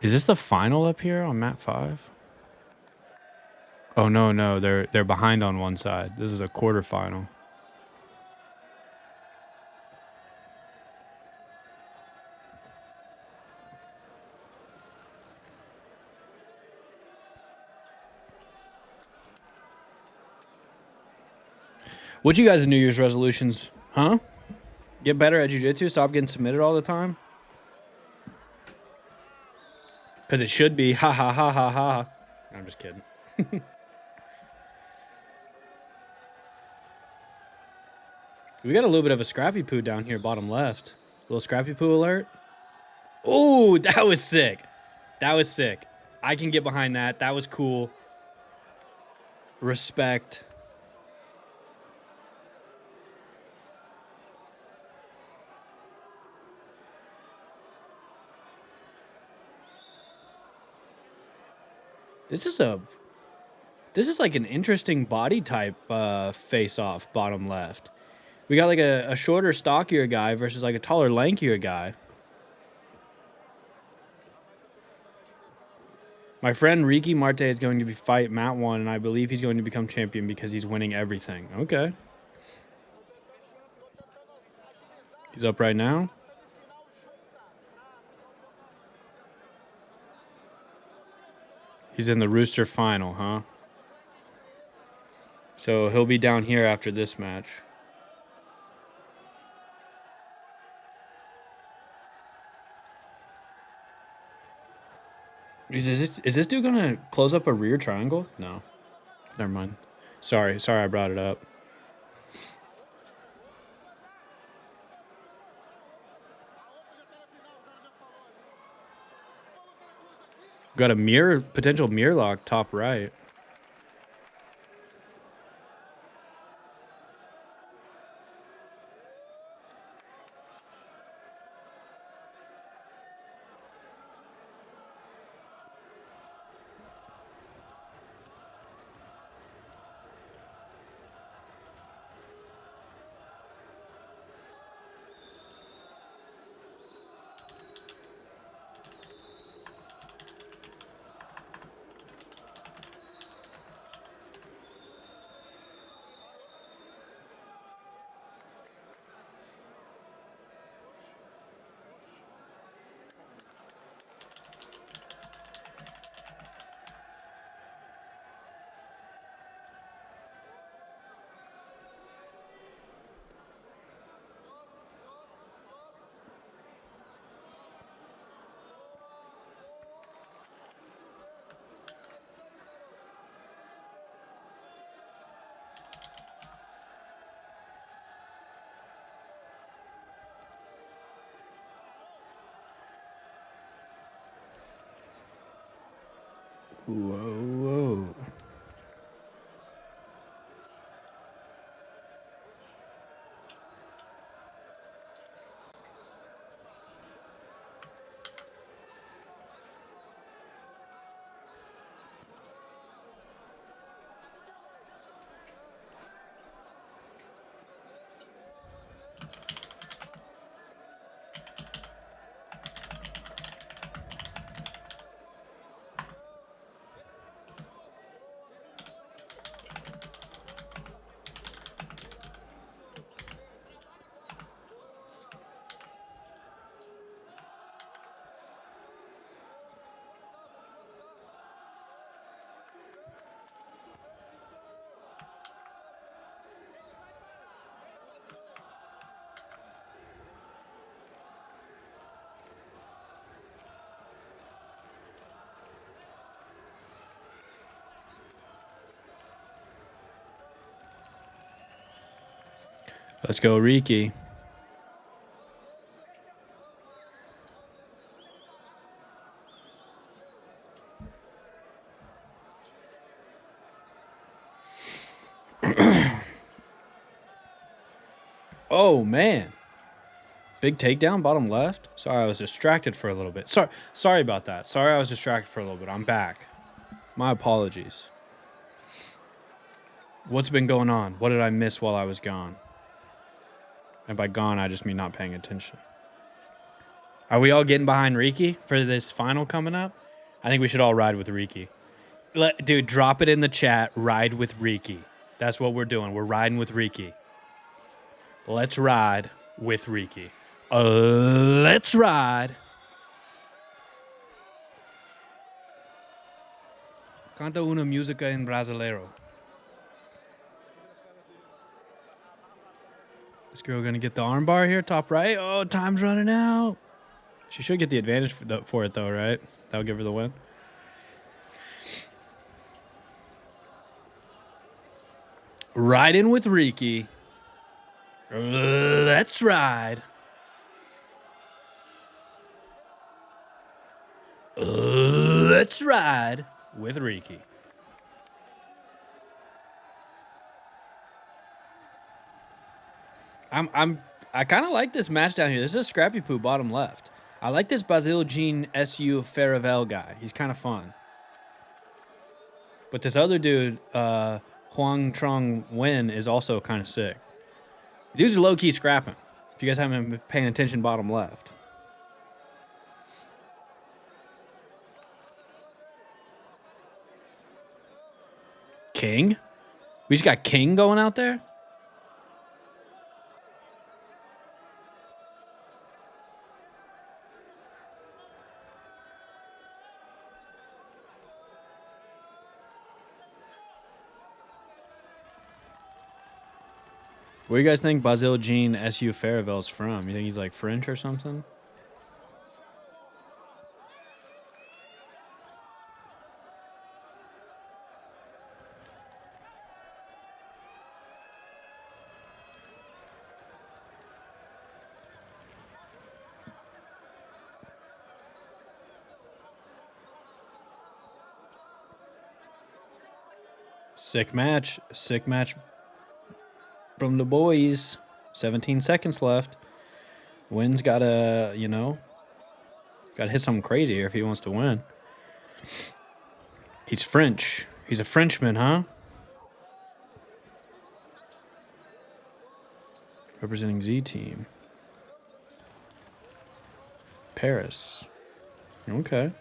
Is this the final up here on map 5? Oh no, they're behind on one side. This is a quarterfinal. What you guys' New Year's resolutions? Huh? Get better at jiu-jitsu? Stop getting submitted all the time? Because it should be. Ha ha ha ha ha. I'm just kidding. We got a little bit of a scrappy poo down here, bottom left. Little scrappy poo alert. Oh, that was sick. That was sick. I can get behind that. That was cool. Respect. This is like an interesting body type face-off bottom left. We got like a shorter, stockier guy versus like a taller, lankier guy. My friend Ricky Marte is going to fight Matt 1, and I believe he's going to become champion because he's winning everything. Okay. He's up right now. He's in the Rooster final, huh? So he'll be down here after this match. Is this dude gonna close up a rear triangle? No. Never mind. Sorry I brought it up. Got a potential mirror lock top right. Whoa. Let's go, Riki. Oh, man. Big takedown, bottom left. Sorry, I was distracted for a little bit. Sorry about that. Sorry, I was distracted for a little bit. I'm back. My apologies. What's been going on? What did I miss while I was gone? And by gone, I just mean not paying attention. Are we all getting behind Riki for this final coming up? I think we should all ride with Riki. Dude, drop it in the chat. Ride with Riki. That's what we're doing. We're riding with Riki. Let's ride with Riki. Let's ride. Canta una música en brasileiro. This girl gonna get the armbar here, top right. Oh, time's running out. She should get the advantage for it, though, right? That'll give her the win. Riding with Riki. Let's ride. Let's ride with Riki. I kind of like this match down here. This is a Scrappy Poo bottom left. I like this Basile Jean SU Faravel guy. He's kind of fun. But this other dude, Huang Trong Wen, is also kind of sick. The dude's low-key scrapping. If you guys haven't been paying attention, bottom left. King? We just got King going out there? Where do you guys think Basile Jean SU Faravel's from? You think he's like French or something? Sick match. Sick match from the boys. 17 seconds left. Wynn's got to, got to hit something crazy here if he wants to win. He's French. He's a Frenchman, huh? Representing Z team. Paris. Okay.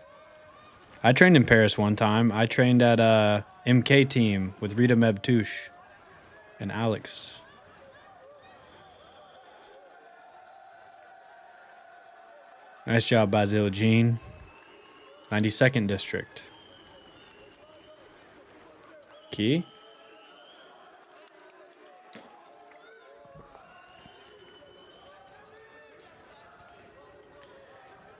I trained in Paris one time. I trained at MK team with Rita Mebtouche and Alex. Nice job, Basile Jean. 92nd district. Key.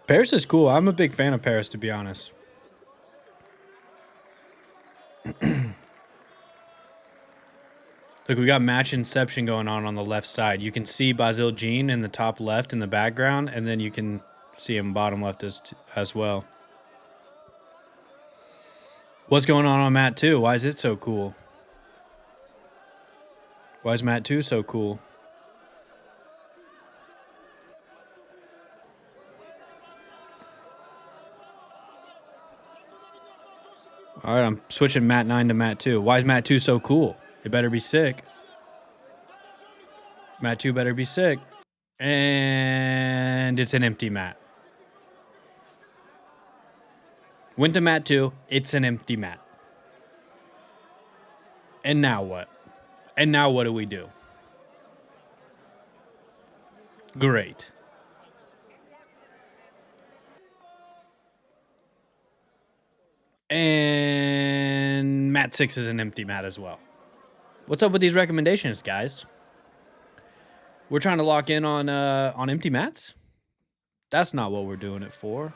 Paris is cool. I'm a big fan of Paris, to be honest. Look, we got match inception going on the left side. You can see Basile Jean in the top left in the background, and then you can see him bottom left as well. What's going on Mat 2? Why is it so cool? Why is Mat 2 so cool? All right, I'm switching Mat 9 to Mat 2. Why is Mat 2 so cool? It better be sick. Mat 2 better be sick. And it's an empty mat. Went to Mat 2. It's an empty mat. And now what? And now what do we do? Great. And Mat 6 is an empty mat as well. What's up with these recommendations, guys? We're trying to lock in on empty mats? That's not what we're doing it for.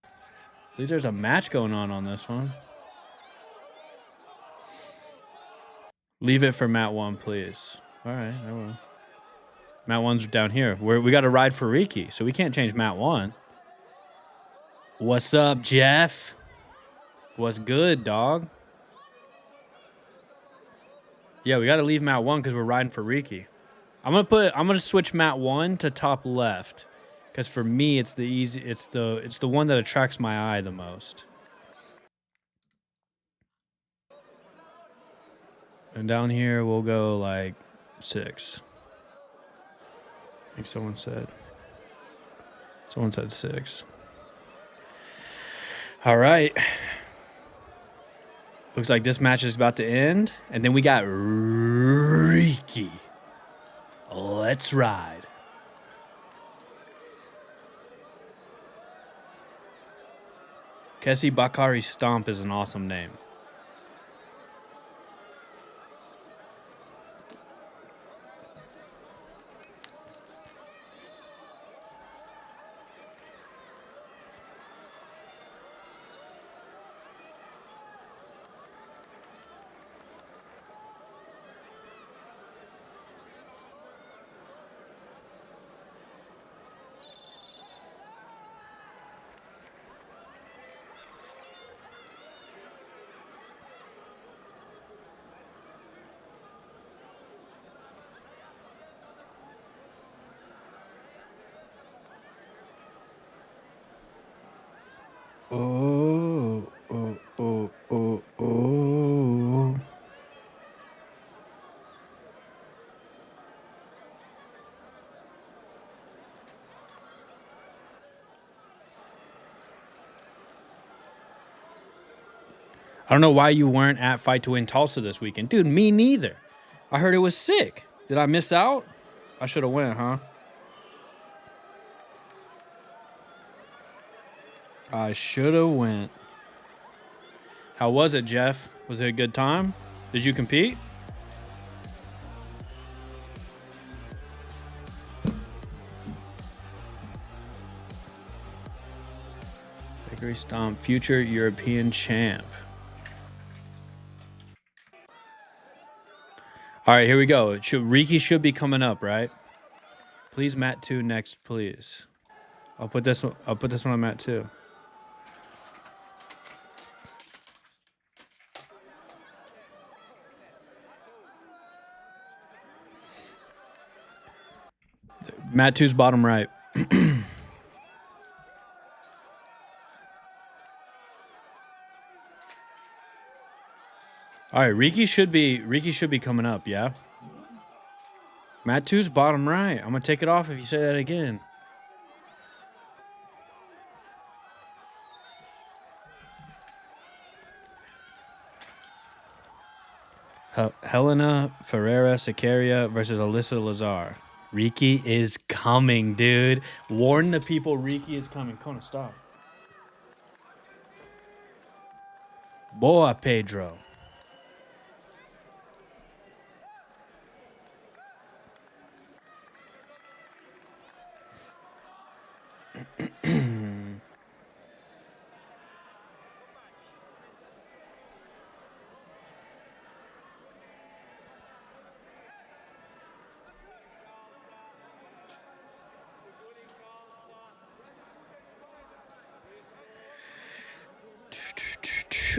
At least there's a match going on this one. Leave it for Mat 1, please. All right, I will. Mat 1's down here. We got to ride for Riki, so we can't change Mat 1. What's up, Jeff? What's good, dog? Yeah, we got to leave Mat 1 because we're riding for Riki. I'm gonna switch Mat 1 to top left, because for me it's the one that attracts my eye the most. And down here we'll go like 6. I think someone said 6. All right. Looks like this match is about to end, and then we got Riki. Let's ride. Kessie Bakari Stomp is an awesome name. Oh. I don't know why you weren't at Fight to Win Tulsa this weekend. Dude, me neither. I heard it was sick. Did I miss out? I should have went, huh? I should have went. How was it, Jeff? Was it a good time? Did you compete? Bakery Stomp, future European champ. All right, here we go. Riki should be coming up, right? Please, Mat 2 next, please. I'll put this one on Mat 2. Mat 2's bottom right. All right, Riki should be coming up, yeah? Mat 2's bottom right. I'm going to take it off if you say that again. Helena Ferreira Sequeira versus Alyssa Lazar. Riki is coming, dude. Warn the people Riki is coming. Kona, stop. Boa, Pedro.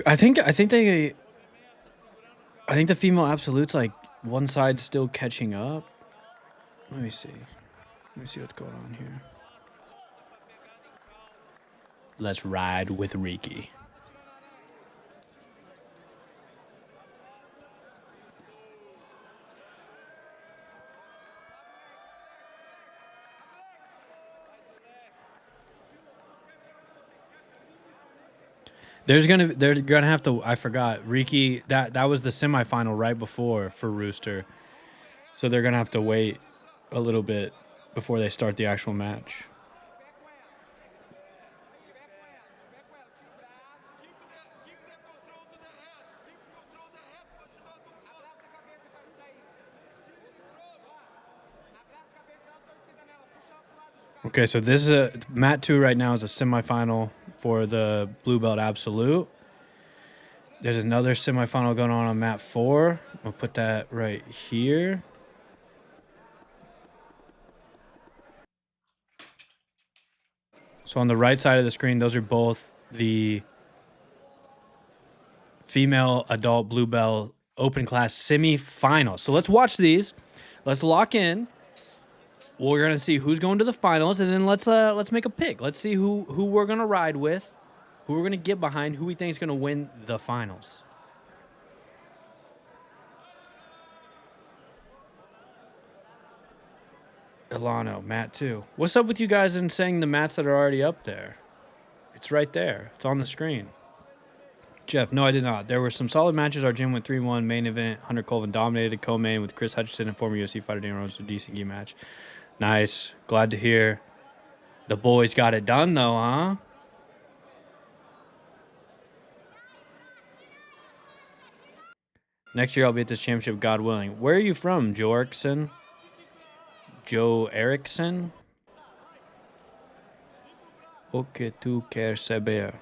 I think the female absolute's like one side still catching up. Let me see what's going on here. Let's ride with Riki. They're gonna have to. I forgot Riki. That was the semifinal right before for Rooster, so they're gonna have to wait a little bit before they start the actual match. Okay, so this is Mat 2 right now is a semifinal for the Blue Belt Absolute. There's another semifinal going on map 4. We'll put that right here. So on the right side of the screen, those are both the female adult blue belt open class semifinals. So let's watch these. Let's lock in. We're gonna see who's going to the finals, and then let's make a pick. Let's see who we're gonna ride with, who we're gonna get behind, who we think is gonna win the finals. Ilano, Matt too. What's up with you guys in saying the mats that are already up there? It's right there. It's on the screen. Jeff, no, I did not. There were some solid matches. Our gym went 3-1. Main event, Hunter Colvin dominated co-main with Chris Hutchinson and former UFC fighter Dan Rose. A decent game match. Nice. Glad to hear the boys got it done, though, huh? Next year, I'll be at this championship, God willing. Where are you from, Joe Erickson? Joe Erickson? O que tu quer saber?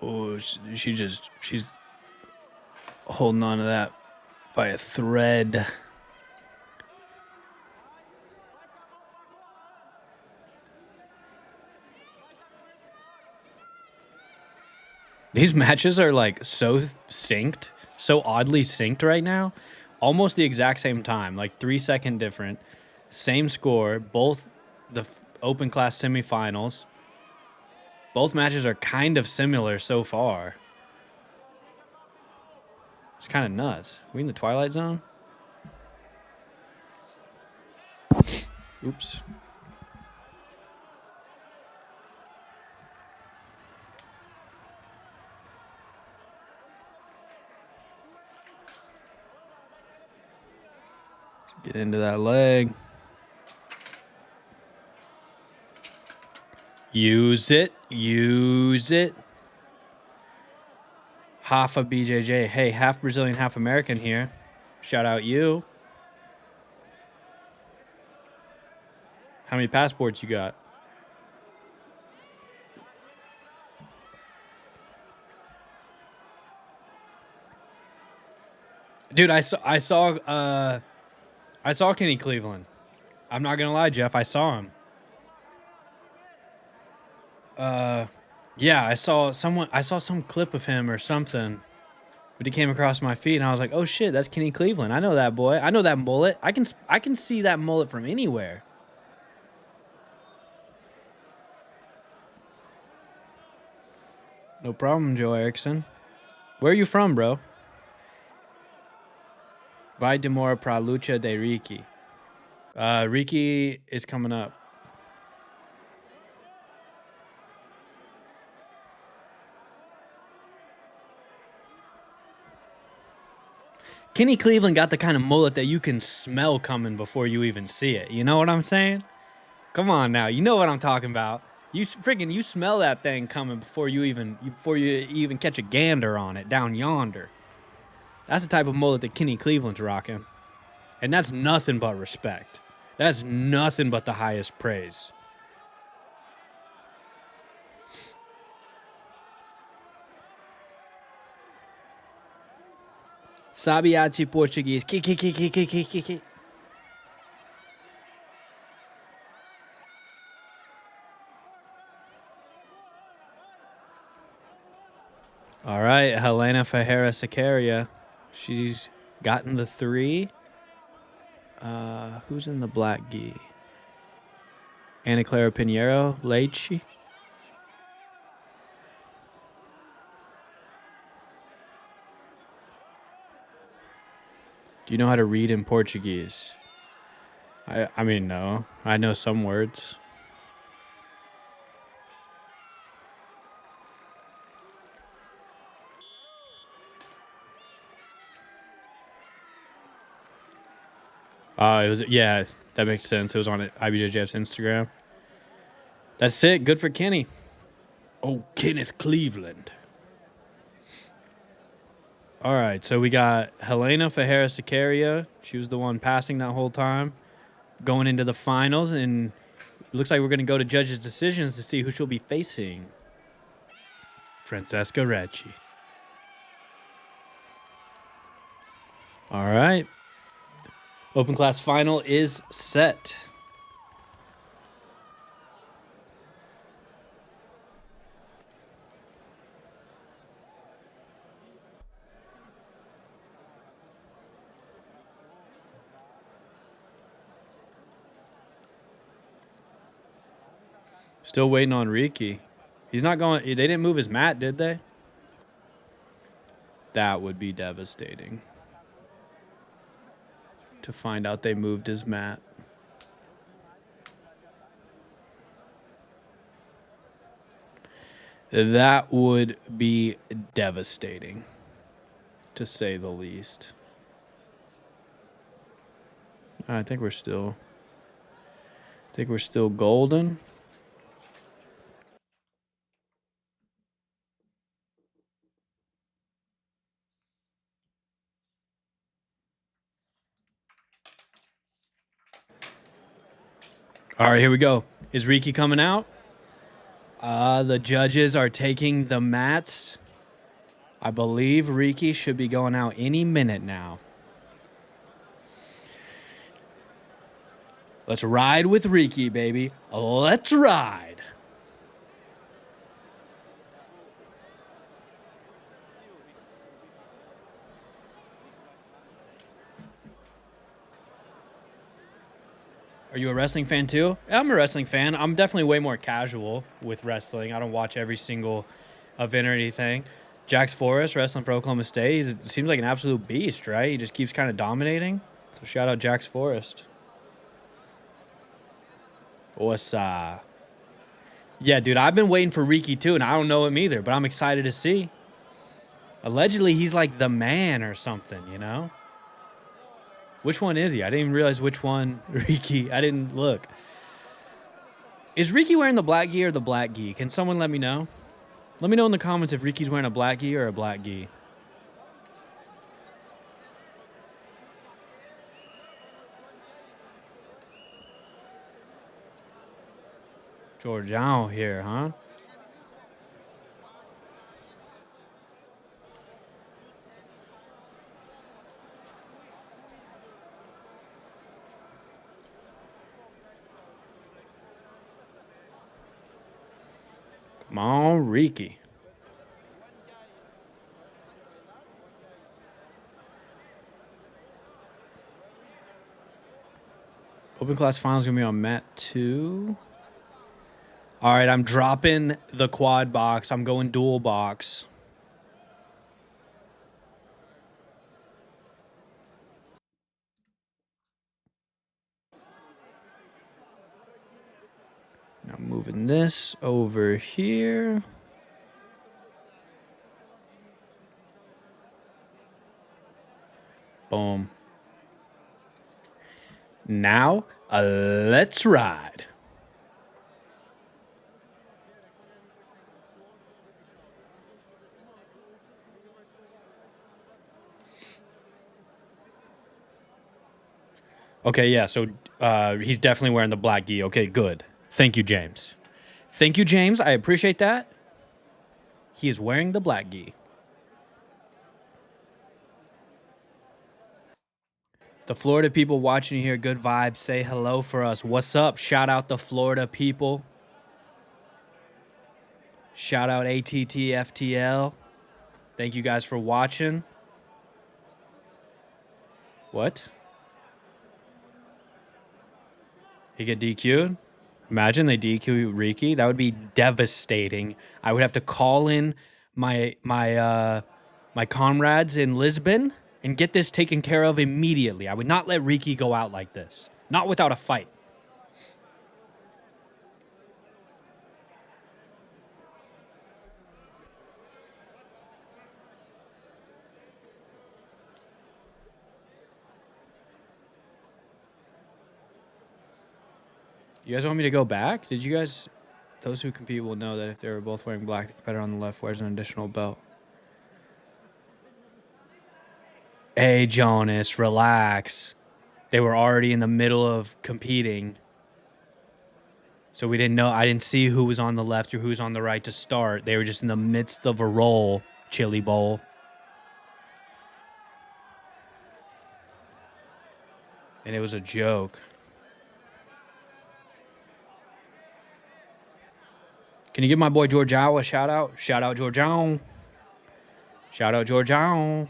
Oh, she's holding on to that by a thread. These matches are like so synced, so oddly synced right now. Almost the exact same time, like 3-second different. Same score, both the open class semifinals. Both matches are kind of similar so far. It's kind of nuts. We in the Twilight Zone? Oops. Get into that leg. Use it. Use it. Half of BJJ. Hey, half Brazilian, half American here. Shout out you. How many passports you got? Dude, I saw Kenny Cleveland. I'm not gonna lie, Jeff. I saw him. Yeah, I saw some clip of him or something. But he came across my feed, and I was like, "Oh shit, that's Kenny Cleveland. I know that boy. I know that mullet. I can see that mullet from anywhere." No problem, Joe Erickson. Where are you from, bro? Vai demora pra lucha de Ricky. Ricky is coming up. Kenny Cleveland got the kind of mullet that you can smell coming before you even see it. You know what I'm saying? Come on now. You know what I'm talking about. You smell that thing coming before you even catch a gander on it down yonder. That's the type of mullet that Kenny Cleveland's rocking. And that's nothing but respect. That's nothing but the highest praise. Sabiachi Portuguese. Ki. All right, Helena Ferreira Sacaria. She's gotten the 3. Who's in the black gi? Ana Clara Pinheiro, Leite. Do you know how to read in Portuguese? I mean, no. I know some words. It was, yeah, that makes sense. It was on IBJJF's Instagram. That's it. Good for Kenny. Oh, Kenneth Cleveland. All right, so we got Helena Fajera Sicaria. She was the one passing that whole time. Going into the finals, and it looks like we're going to go to judges' decisions to see who she'll be facing. Francesca Ricci. All right. Open class final is set. Still waiting on Riki. He's not going. They didn't move his mat, did they? That would be devastating. To find out they moved his mat. That would be devastating, to say the least. I think we're still golden. All right, here we go. Is Riki coming out? The judges are taking the mats. I believe Riki should be going out any minute now. Let's ride with Riki, baby. Let's ride. Are you a wrestling fan too? I'm a wrestling fan. I'm definitely way more casual with wrestling. I don't watch every single event or anything. Jax Forrest, wrestling for Oklahoma State. He seems like an absolute beast, right? He just keeps kind of dominating. So shout out Jax Forrest. What's Yeah, dude, I've been waiting for Riki too, and I don't know him either, but I'm excited to see. Allegedly, he's like the man or something, you know? Which one is he? I didn't even realize which one Riki. I didn't look. Is Riki wearing the black gi or the black gi? Can someone let me know? Let me know in the comments if Riki's wearing a black gi or a black gi. Georgiano here, huh? Come on, Riki. Open class finals gonna be on mat 2. All right, I'm dropping the quad box. I'm going dual box. Now moving this over here. Boom. Now, let's ride. Okay, yeah, so he's definitely wearing the black gi. Okay, good. Thank you, James. Thank you, James. I appreciate that. He is wearing the black gi. The Florida people watching here, good vibes. Say hello for us. What's up? Shout out the Florida people. Shout out ATTFTL. Thank you guys for watching. What? He get DQ'd? Imagine they DQ Riki. That would be devastating. I would have to call in my comrades in Lisbon and get this taken care of immediately. I would not let Riki go out like this. Not without a fight. You guys want me to go back? Did you guys... Those who compete will know that if they were both wearing black, the competitor on the left wears an additional belt. Hey, Jonas, relax. They were already in the middle of competing. So we didn't know. I didn't see who was on the left or who was on the right to start. They were just in the midst of a roll, chili bowl. And it was a joke. Can you give my boy Georgiao a shout out? Shout out Georgiao. Shout out Georgiao.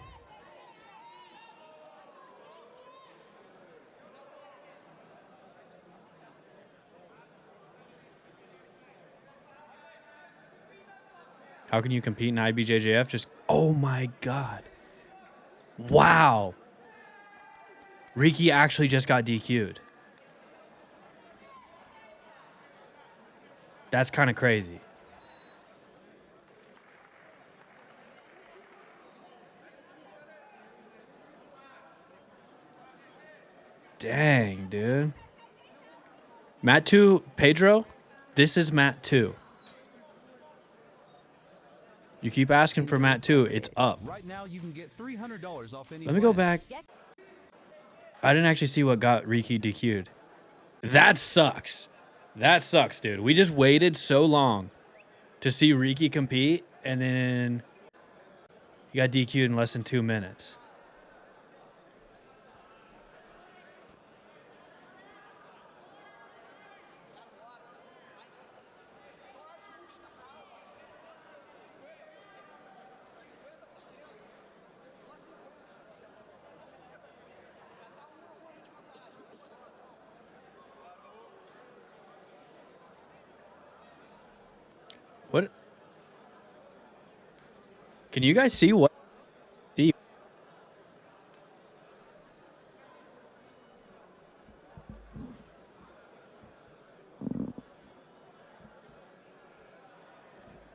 How can you compete in IBJJF? Just, oh my God. Wow. Ricky actually just got DQ'd. That's kind of crazy. Dang, dude. Mat 2, Pedro, this is Mat 2. You keep asking for Mat 2, it's up. Right now you can get $300 off any Let me go back. I didn't actually see what got Ricky DQ'd. That sucks. That sucks, dude. We just waited so long to see Ricky compete, and then he got DQ'd in less than 2 minutes. What? Can you guys see what? See?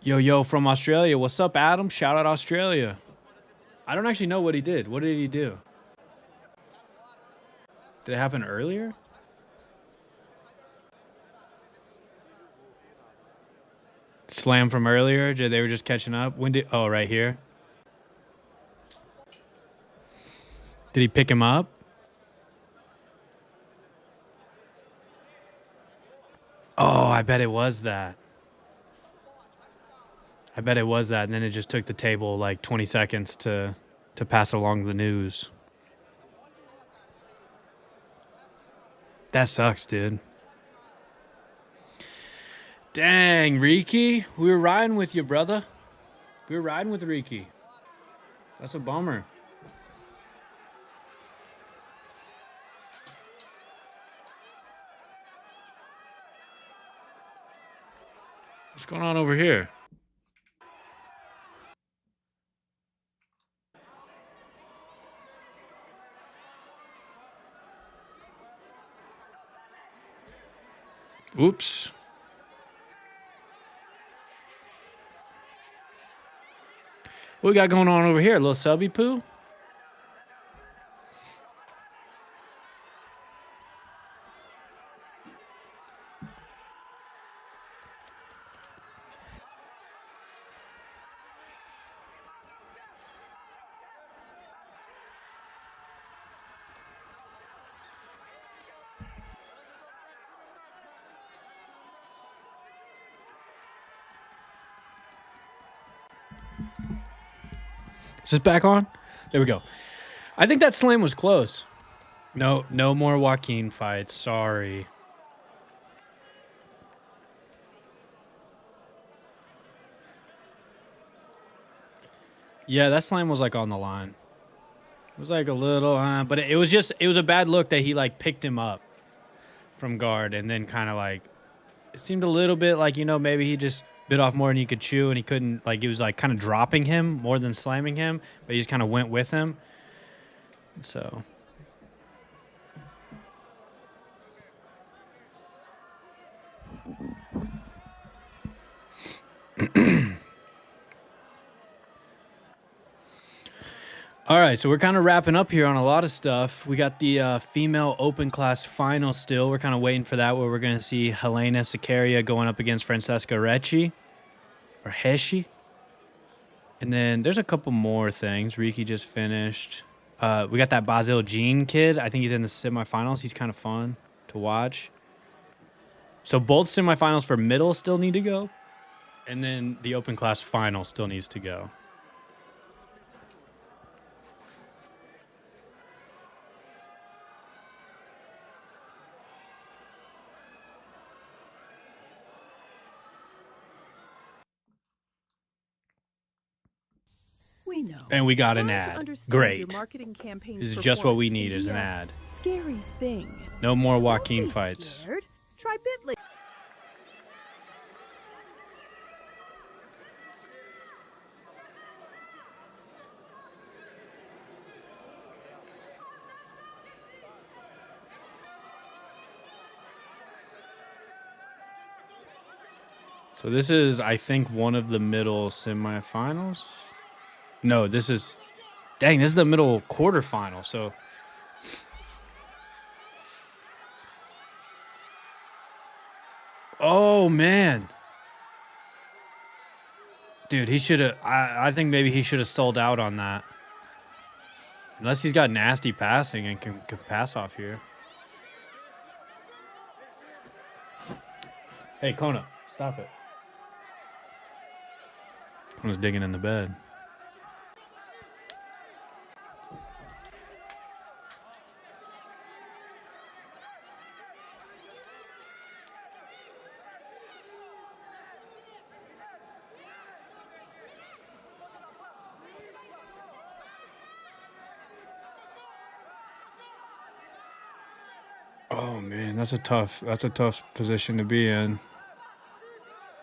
Yo, from Australia. What's up, Adam? Shout out Australia. I don't actually know what he did. What did he do? Did it happen earlier? Slam from earlier? They were just catching up? When did... Oh, right here. Did he pick him up? Oh, I bet it was that. I bet it was that, and then it just took the table like 20 seconds to pass along the news. That sucks, dude. Dang, Ricky. We were riding with you, brother. We were riding with Ricky. That's a bummer. What's going on over here? Oops. What we got going on over here? A little subby poo? Is this back on? There we go. I think that slam was close. No more Joaquin fights. Sorry. Yeah, that slam was like on the line. It was like a little, but it was a bad look that he like picked him up from guard and then kind of like, it seemed a little bit like, maybe he just bit off more than he could chew and he couldn't, like, it was like kind of dropping him more than slamming him, but he just kind of went with him. So. All right, so we're kind of wrapping up here on a lot of stuff. We got the female open class final still. We're kind of waiting for that, where we're going to see Helena Sicaria going up against Francesca Recchi or Heshi. And then there's a couple more things. Riki just finished. We got that Basil Jean kid. I think he's in the semifinals. He's kind of fun to watch. So both semifinals for middle still need to go. And then the open class final still needs to go. We know. And we got an Trying to ad. understand Great. your marketing campaign's This is just what we performance need, is an the ad. Scary thing. No more Don't Joaquin be fights. scared. Try Bitly. So this is, I think, one of the middle semifinals. No, this is... Dang, this is the middle quarterfinal, so... Oh, man. Dude, he should have... I think maybe he should have sold out on that. Unless he's got nasty passing and can pass off here. Hey, Kona, stop it. I was digging in the bed. Oh man, that's a tough position to be in.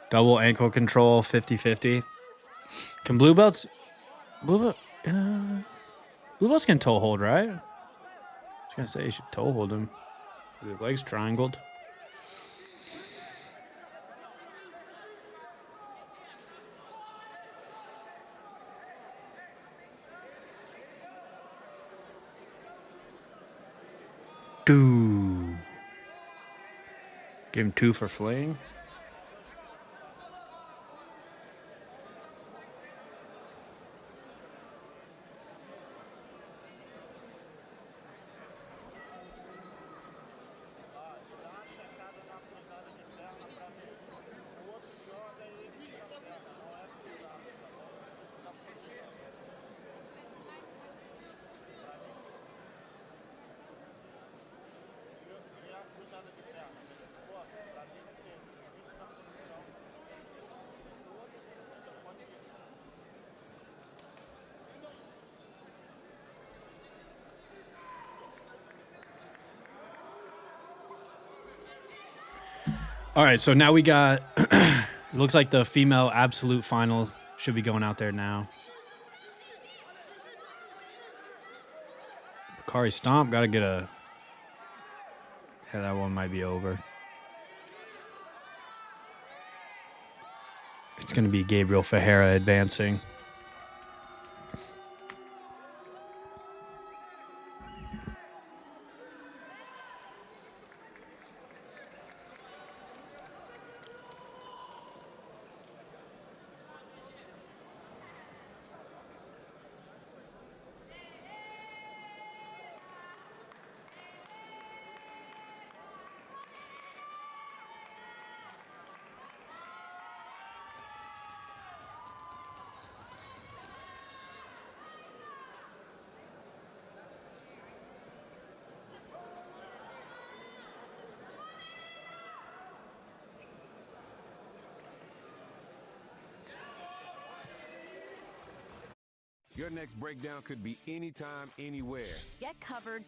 Double ankle control, 50-50. Can blue belts blue belts can toe hold, right? I was gonna say you should toe hold him. The legs triangled. Give him 2 for flaying. All right, so now we got, it looks like the female absolute final should be going out there now. Bakari Stomp, got to get a, yeah, that one might be over. It's going to be Gabriel Ferreira advancing. Your next breakdown could be anytime, anywhere. Get covered.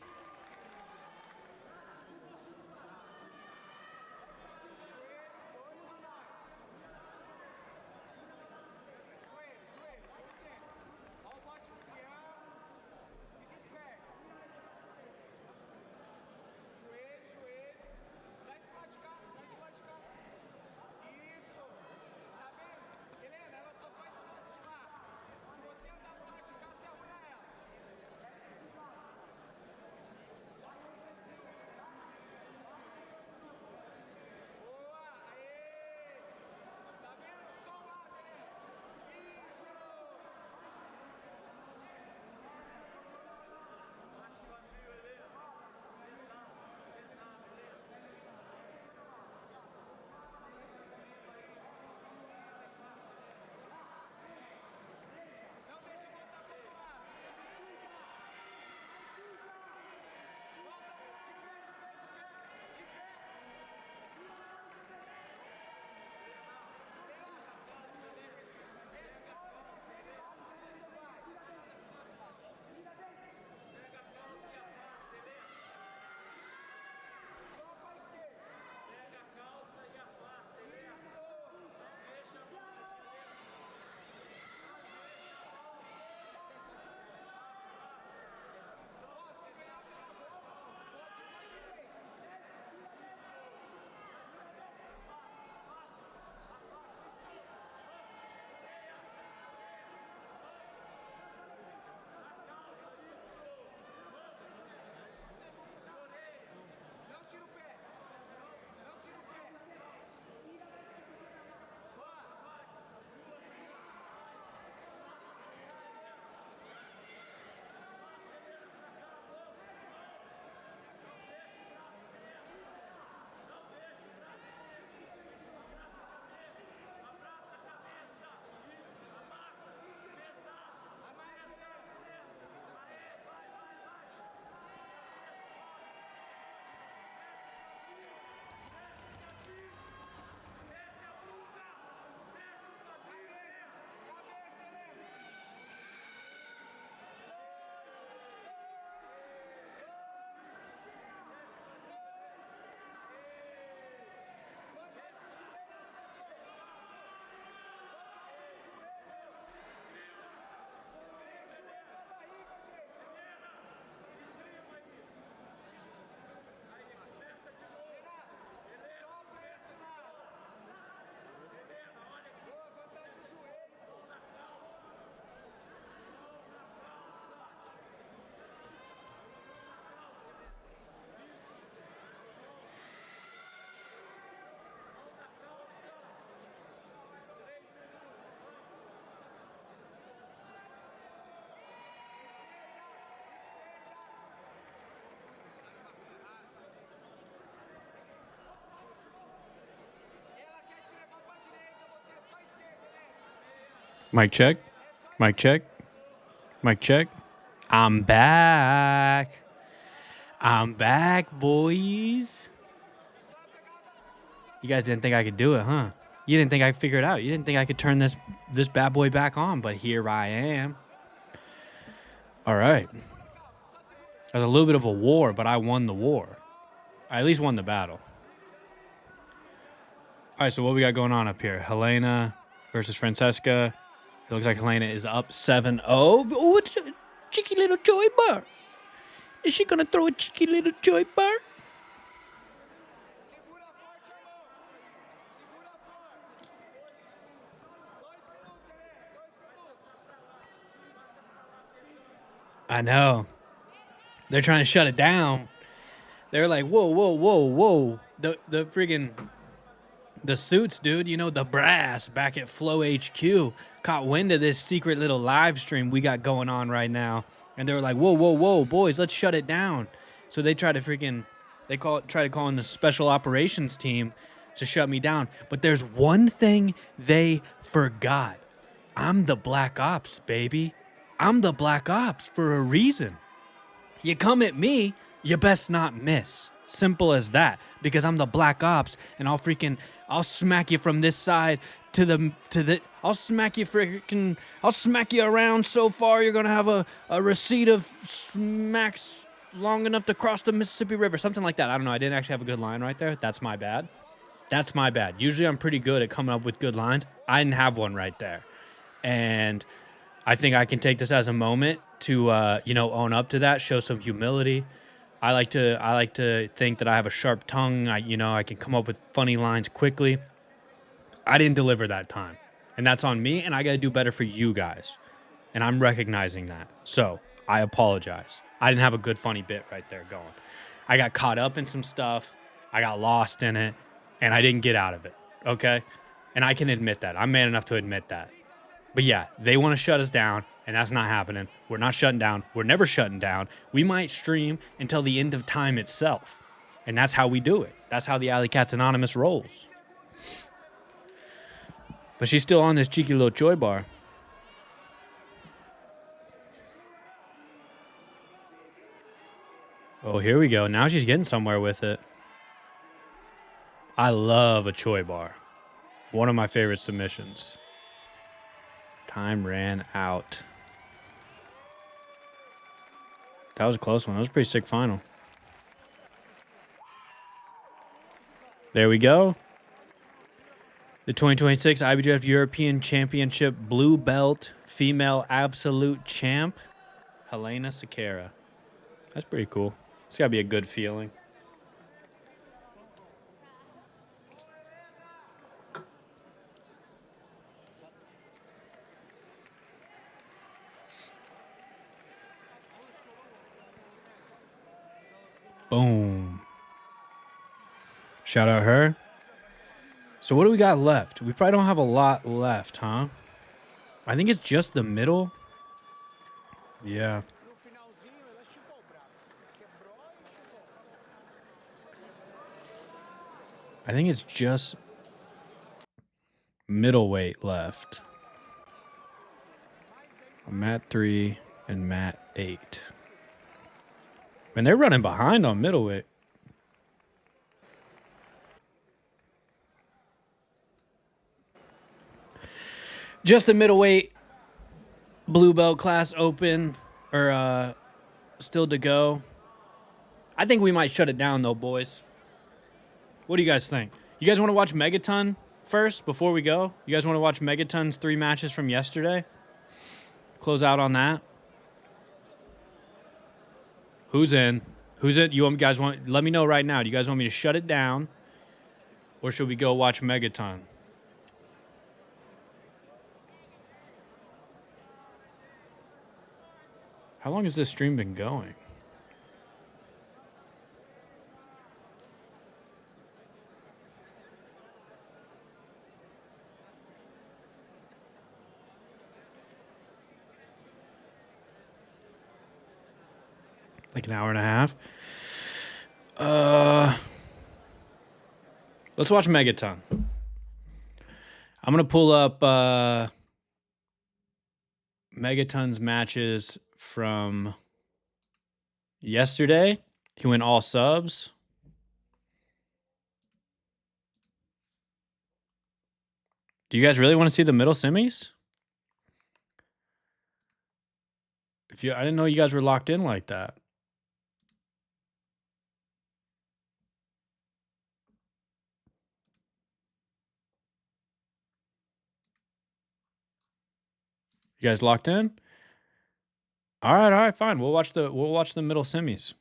Mic check. Mic check. Mic check. I'm back. I'm back, boys. You guys didn't think I could do it, huh? You didn't think I could figure it out. You didn't think I could turn this bad boy back on, but here I am. All right. It was a little bit of a war, but I won the war. I at least won the battle. All right, so what we got going on up here? Helena versus Francesca. It looks like Helena is up 7-0. Oh, it's a cheeky little joy bar. Is she going to throw a cheeky little joy bar? I know. They're trying to shut it down. They're like, whoa, whoa, whoa, whoa. The friggin' the suits, dude, you know, the brass back at Flow HQ caught wind of this secret little live stream we got going on right now. And they were like, whoa, whoa, whoa, boys, let's shut it down. So they try to try to call in the special operations team to shut me down. But there's one thing they forgot. I'm the Black Ops, baby. I'm the Black Ops for a reason. You come at me, you best not miss. Simple as that. Because I'm the Black Ops, and I'll smack you from this side to the. I'll smack you around so far you're gonna have a receipt of smacks long enough to cross the Mississippi River, something like that. I don't know. I didn't actually have a good line right there. That's my bad. That's my bad. Usually I'm pretty good at coming up with good lines. I didn't have one right there, and I think I can take this as a moment to own up to that, show some humility. I like to think that I have a sharp tongue. I can come up with funny lines quickly. I didn't deliver that time, and that's on me, and I got to do better for you guys, and I'm recognizing that. So I apologize. I didn't have a good funny bit right there going. I got caught up in some stuff. I got lost in it, and I didn't get out of it, okay? And I can admit that. I'm man enough to admit that. But yeah, they want to shut us down, and that's not happening. We're not shutting down. We're never shutting down. We might stream until the end of time itself, and that's how we do it. That's how the Alley Cats Anonymous rolls. But she's still on this cheeky little joy bar. Oh, here we go. Now she's getting somewhere with it. I love a Choi bar. One of my favorite submissions. Time ran out. That was a close one. That was a pretty sick final. There we go. The 2026 IBJJF European Championship Blue Belt Female Absolute Champ, Helena Sakara. That's pretty cool. It's got to be a good feeling. Boom. Shout out her. So what do we got left? We probably don't have a lot left, huh? I think it's just the middle. Yeah. I think it's just middleweight left. Mat 3 and Mat 8. And they're running behind on middleweight. Just the middleweight blue belt class open or still to go. I think we might shut it down though, boys. What do you guys think? You guys want to watch Megaton first before we go? You guys want to watch Megaton's 3 matches from yesterday? Close out on that. Who's in? Who's in? You guys want? Let me know right now. Do you guys want me to shut it down, or should we go watch Megaton? How long has this stream been going? Like an hour and a half. Let's watch Megaton. I'm gonna pull up Megaton's matches from yesterday. He went all subs. Do you guys really want to see the middle semis? I didn't know you guys were locked in like that. You guys locked in? All right, fine. We'll watch the middle semis.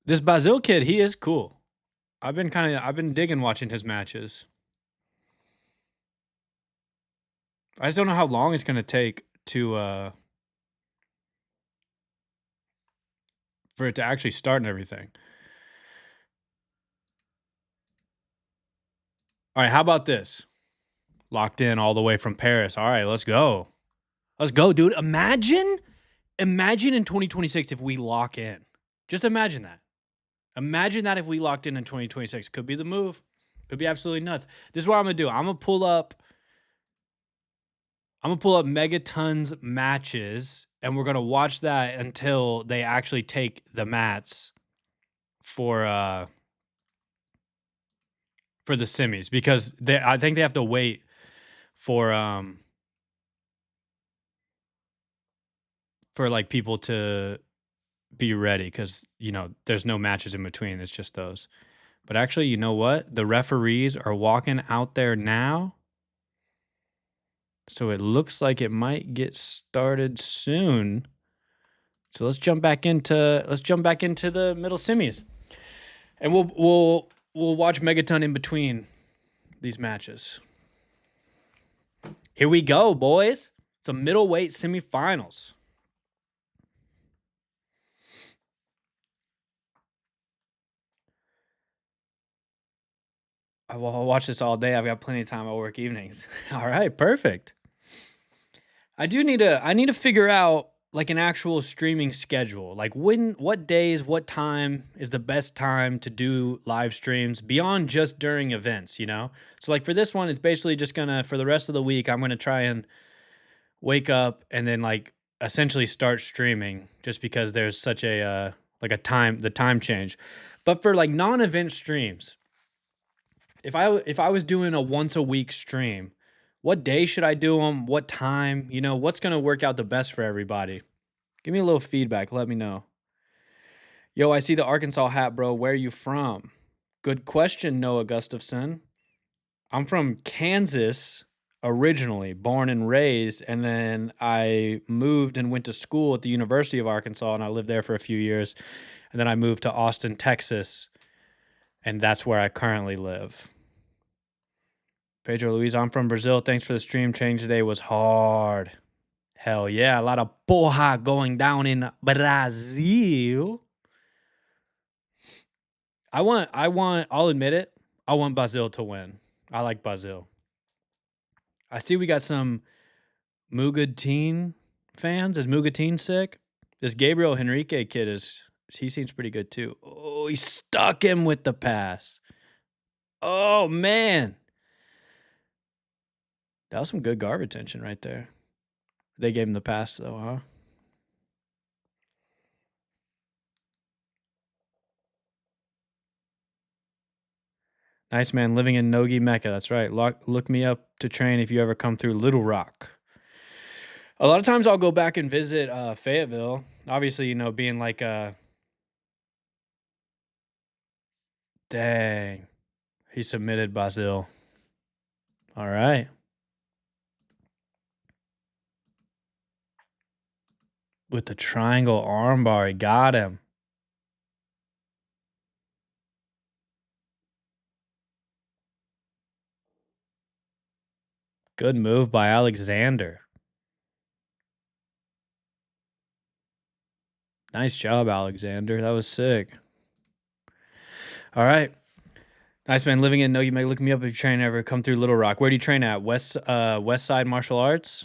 This Basil kid, he is cool. I've been digging watching his matches. I just don't know how long it's gonna take to for it to actually start and everything. All right, how about this? Locked in all the way from Paris. All right, let's go. Let's go, dude. Imagine in 2026 if we lock in. Just imagine that. Imagine that if we locked in 2026. Could be the move. Could be absolutely nuts. This is what I'm gonna do. I'm gonna pull up Megaton's matches, and we're gonna watch that until they actually take the mats for the semis, because I think they have to wait for like people to be ready, because there's no matches in between. It's just those. But actually, you know what? The referees are walking out there now. So it looks like it might get started soon. So let's jump back into the middle semis. And we'll watch Megaton in between these matches. Here we go, boys. It's a middleweight semifinals. I'll watch this all day. I've got plenty of time. I'll work evenings. All right, perfect. I need to figure out like an actual streaming schedule. Like what days, what time is the best time to do live streams beyond just during events, So like for this one, it's basically just for the rest of the week, I'm gonna try and wake up and then like essentially start streaming, just because there's such the time change. But for like non-event streams, if I was doing a once a week stream, what day should I do them? What time? What's going to work out the best for everybody? Give me a little feedback. Let me know. Yo, I see the Arkansas hat, bro. Where are you from? Good question, Noah Gustafson. I'm from Kansas originally, born and raised, and then I moved and went to school at the University of Arkansas, and I lived there for a few years. And then I moved to Austin, Texas, and that's where I currently live. Pedro Luis, I'm from Brazil. Thanks for the stream. Training today was hard. Hell yeah, a lot of porra going down in Brazil. I'll admit it, I want Brazil to win. I like Brazil. I see we got some Mugadteen fans. Is Mugadteen sick? This Gabriel Henrique kid he seems pretty good too. Oh, he stuck him with the pass. Oh, man. That was some good guard retention right there. They gave him the pass, though, huh? Nice, man. Living in Nogi, Mecca. That's right. Look me up to train if you ever come through Little Rock. A lot of times I'll go back and visit Fayetteville. Obviously, being like a... Dang. He submitted Basil. All right. With the triangle armbar, he got him. Good move by Alexander. Nice job, Alexander. That was sick. All right. Nice, man. Living in Nogi, look me up if you train ever come through Little Rock. Where do you train at? West Side Martial Arts?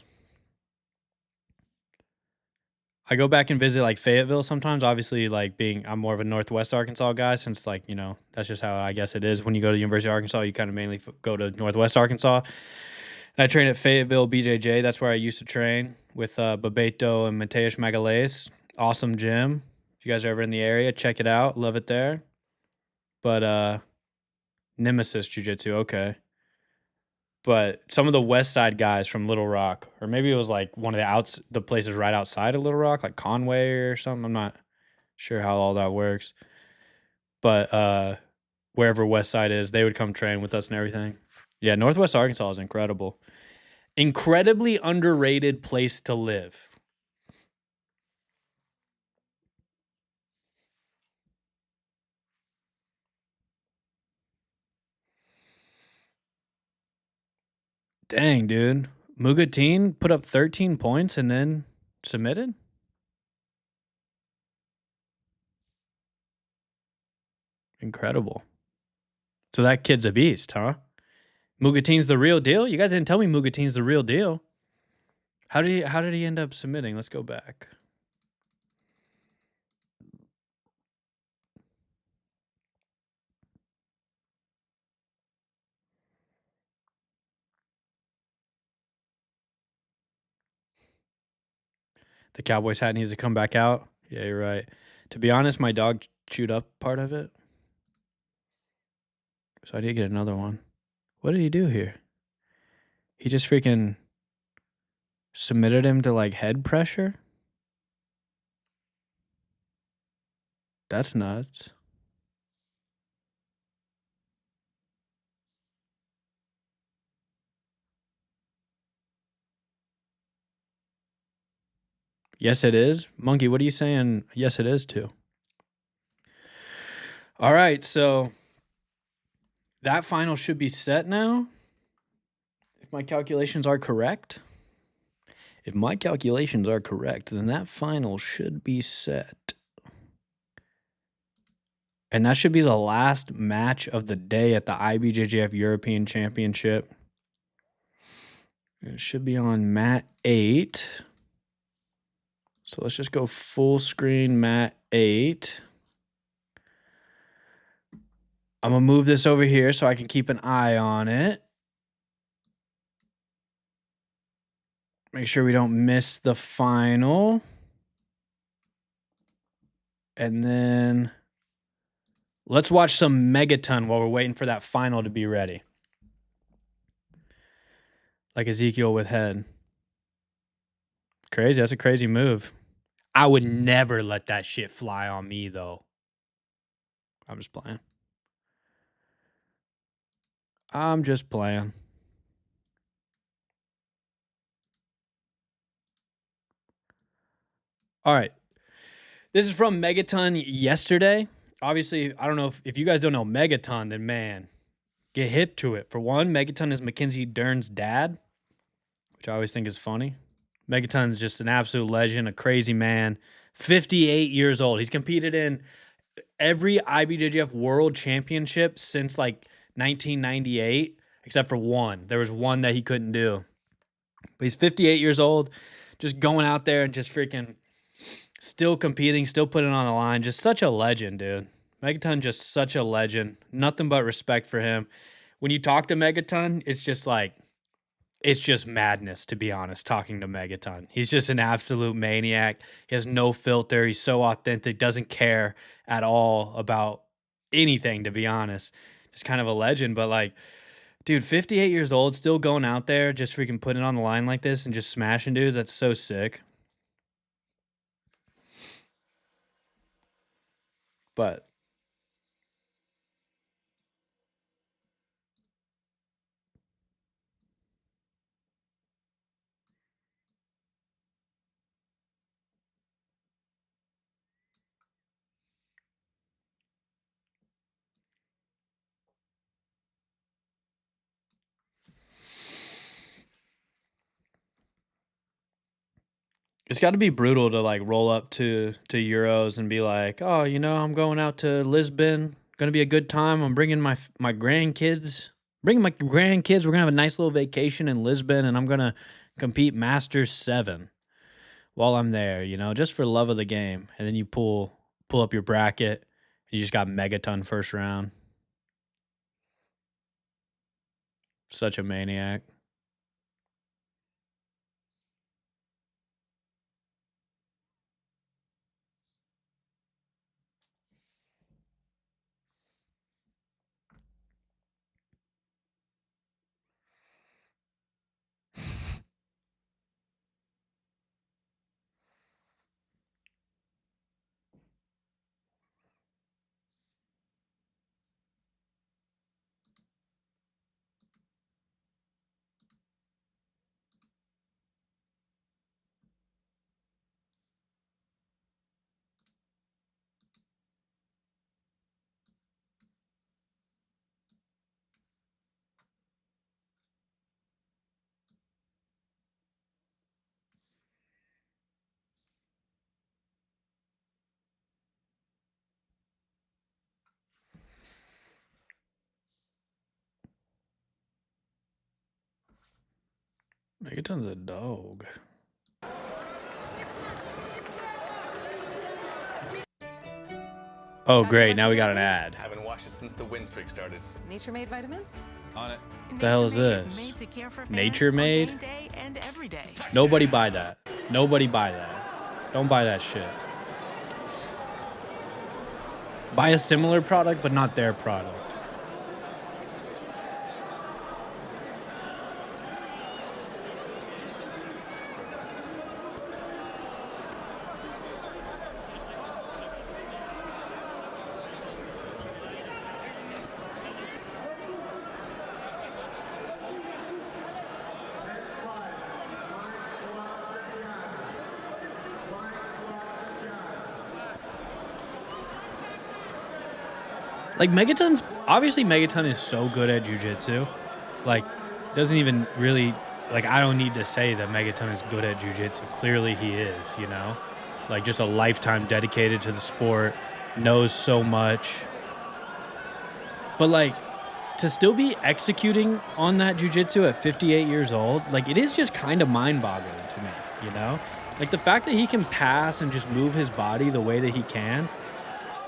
I go back and visit like Fayetteville sometimes. Obviously, like I'm more of a Northwest Arkansas guy since like, that's just how I guess it is. When you go to the University of Arkansas, you kind of mainly go to Northwest Arkansas. And I train at Fayetteville BJJ. That's where I used to train with Bebeto and Mateusz Magalhaes. Awesome gym. If you guys are ever in the area, check it out. Love it there. But Nemesis Jiu-Jitsu, okay. But some of the West Side guys from Little Rock, or maybe it was like one of the places right outside of Little Rock, like Conway or something. I'm not sure how all that works. But wherever West Side is, they would come train with us and everything. Yeah, Northwest Arkansas is incredible. Incredibly underrated place to live. Dang, dude. Mugatin put up 13 points and then submitted? Incredible. So that kid's a beast, huh? Mugatin's the real deal? You guys didn't tell me Mugatin's the real deal. How did he end up submitting? Let's go back. The Cowboys hat needs to come back out. Yeah, you're right. To be honest, my dog chewed up part of it. So I need to get another one. What did he do here? He just freaking submitted him to like head pressure? That's nuts. Yes, it is. Monkey, what are you saying? Yes, it is too. All right, so that final should be set now. If my calculations are correct. If my calculations are correct, then that final should be set. And that should be the last match of the day at the IBJJF European Championship. It should be on mat 8. So let's just go full screen mat 8. I'm going to move this over here so I can keep an eye on it. Make sure we don't miss the final. And then let's watch some Megaton while we're waiting for that final to be ready. Like Ezekiel with head. Crazy. That's a crazy move. I would never let that shit fly on me, though. I'm just playing. I'm just playing. All right. This is from Megaton yesterday. Obviously, I don't know if you guys don't know Megaton, then man, get hip to it. For one, Megaton is Mackenzie Dern's dad, which I always think is funny. Megaton is just an absolute legend, a crazy man. 58 years old. He's competed in every IBJJF World Championship since like 1998, except for one. There was one that he couldn't do. But he's 58 years old, just going out there and just freaking still competing, still putting it on the line. Just such a legend, dude. Megaton, just such a legend. Nothing but respect for him. When you talk to Megaton, it's just like, it's just madness, to be honest, talking to Megaton. He's just an absolute maniac. He has no filter. He's so authentic, doesn't care at all about anything, to be honest. Just kind of a legend. But like, dude, 58 years old, still going out there, just freaking putting it on the line like this and just smashing dudes. That's so sick. But it's got to be brutal to like roll up to Euros and be like, oh, I'm going out to Lisbon. Going to be a good time. I'm bringing my grandkids. We're going to have a nice little vacation in Lisbon, and I'm going to compete Masters 7. while I'm there, you know, just for love of the game. And then you pull up your bracket, and you just got Megaton first round. Such a maniac. Megaton's a dog. Oh, great. Now we got an ad. Haven't watched it since the win streak started. Nature Made vitamins? On it. What the hell is this? Nature Made? Nobody buy that. Nobody buy that. Don't buy that shit. Buy a similar product, but not their product. Like, obviously Megaton is so good at jiu-jitsu. Like, doesn't even really, like, I don't need to say that Megaton is good at jiu-jitsu. Clearly he is, you know? Like, just a lifetime dedicated to the sport, knows so much. But, like, to still be executing on that jiu-jitsu at 58 years old, like, it is just kind of mind-boggling to me, you know? Like, the fact that he can pass and just move his body the way that he can,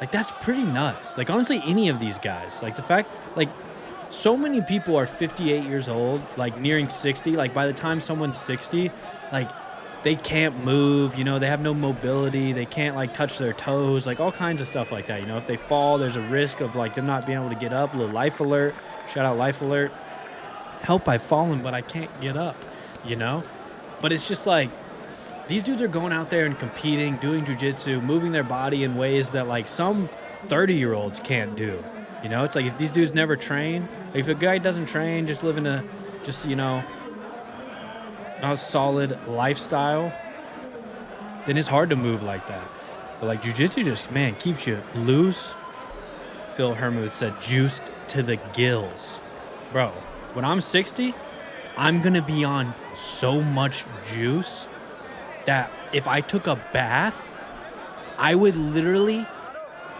like, that's pretty nuts. Like, honestly, any of these guys. Like, the fact, like, so many people are 58 years old, like, nearing 60. Like, by the time someone's 60, like, they can't move, you know, they have no mobility. They can't, like, touch their toes, like, all kinds of stuff like that. You know, if they fall, there's a risk of, like, them not being able to get up. A little life alert. Shout out life alert. Help, I've fallen, but I can't get up, you know? But it's just, like, these dudes are going out there and competing, doing jiu-jitsu, moving their body in ways that, like, some 30-year-olds can't do. You know, it's like if these dudes never train, like if a guy doesn't train, just living a, just, you know, not a solid lifestyle, then it's hard to move like that. But, like, jiu-jitsu just, man, keeps you loose. Phil Hermuth said, juiced to the gills. Bro, when I'm 60, I'm going to be on so much juice that if I took a bath, I would literally,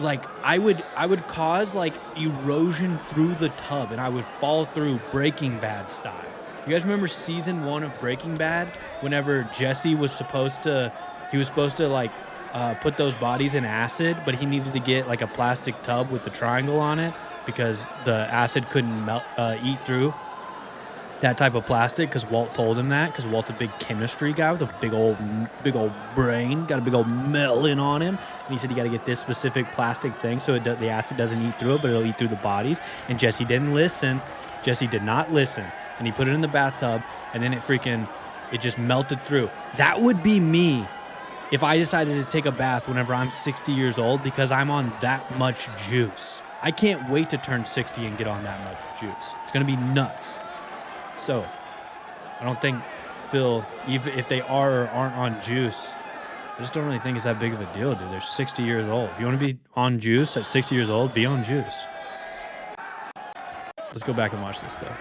like, I would cause, like, erosion through the tub, and I would fall through Breaking Bad style. You guys remember season 1 of Breaking Bad? Whenever Jesse was supposed to, like, put those bodies in acid, but he needed to get, like, a plastic tub with the triangle on it because the acid couldn't eat through that type of plastic, because Walt told him that, because Walt's a big chemistry guy with a big old brain, got a big old melon on him, and he said you got to get this specific plastic thing so the acid doesn't eat through it, but it'll eat through the bodies. And Jesse didn't listen. Jesse did not listen, and he put it in the bathtub, and then it just melted through. That would be me if I decided to take a bath whenever I'm 60 years old, because I'm on that much juice. I can't wait to turn 60 and get on that much juice. It's going to be nuts. So, I don't think Phil, even if they are or aren't on juice, I just don't really think it's that big of a deal, dude. They're 60 years old. If you want to be on juice at 60 years old, be on juice. Let's go back and watch this, though.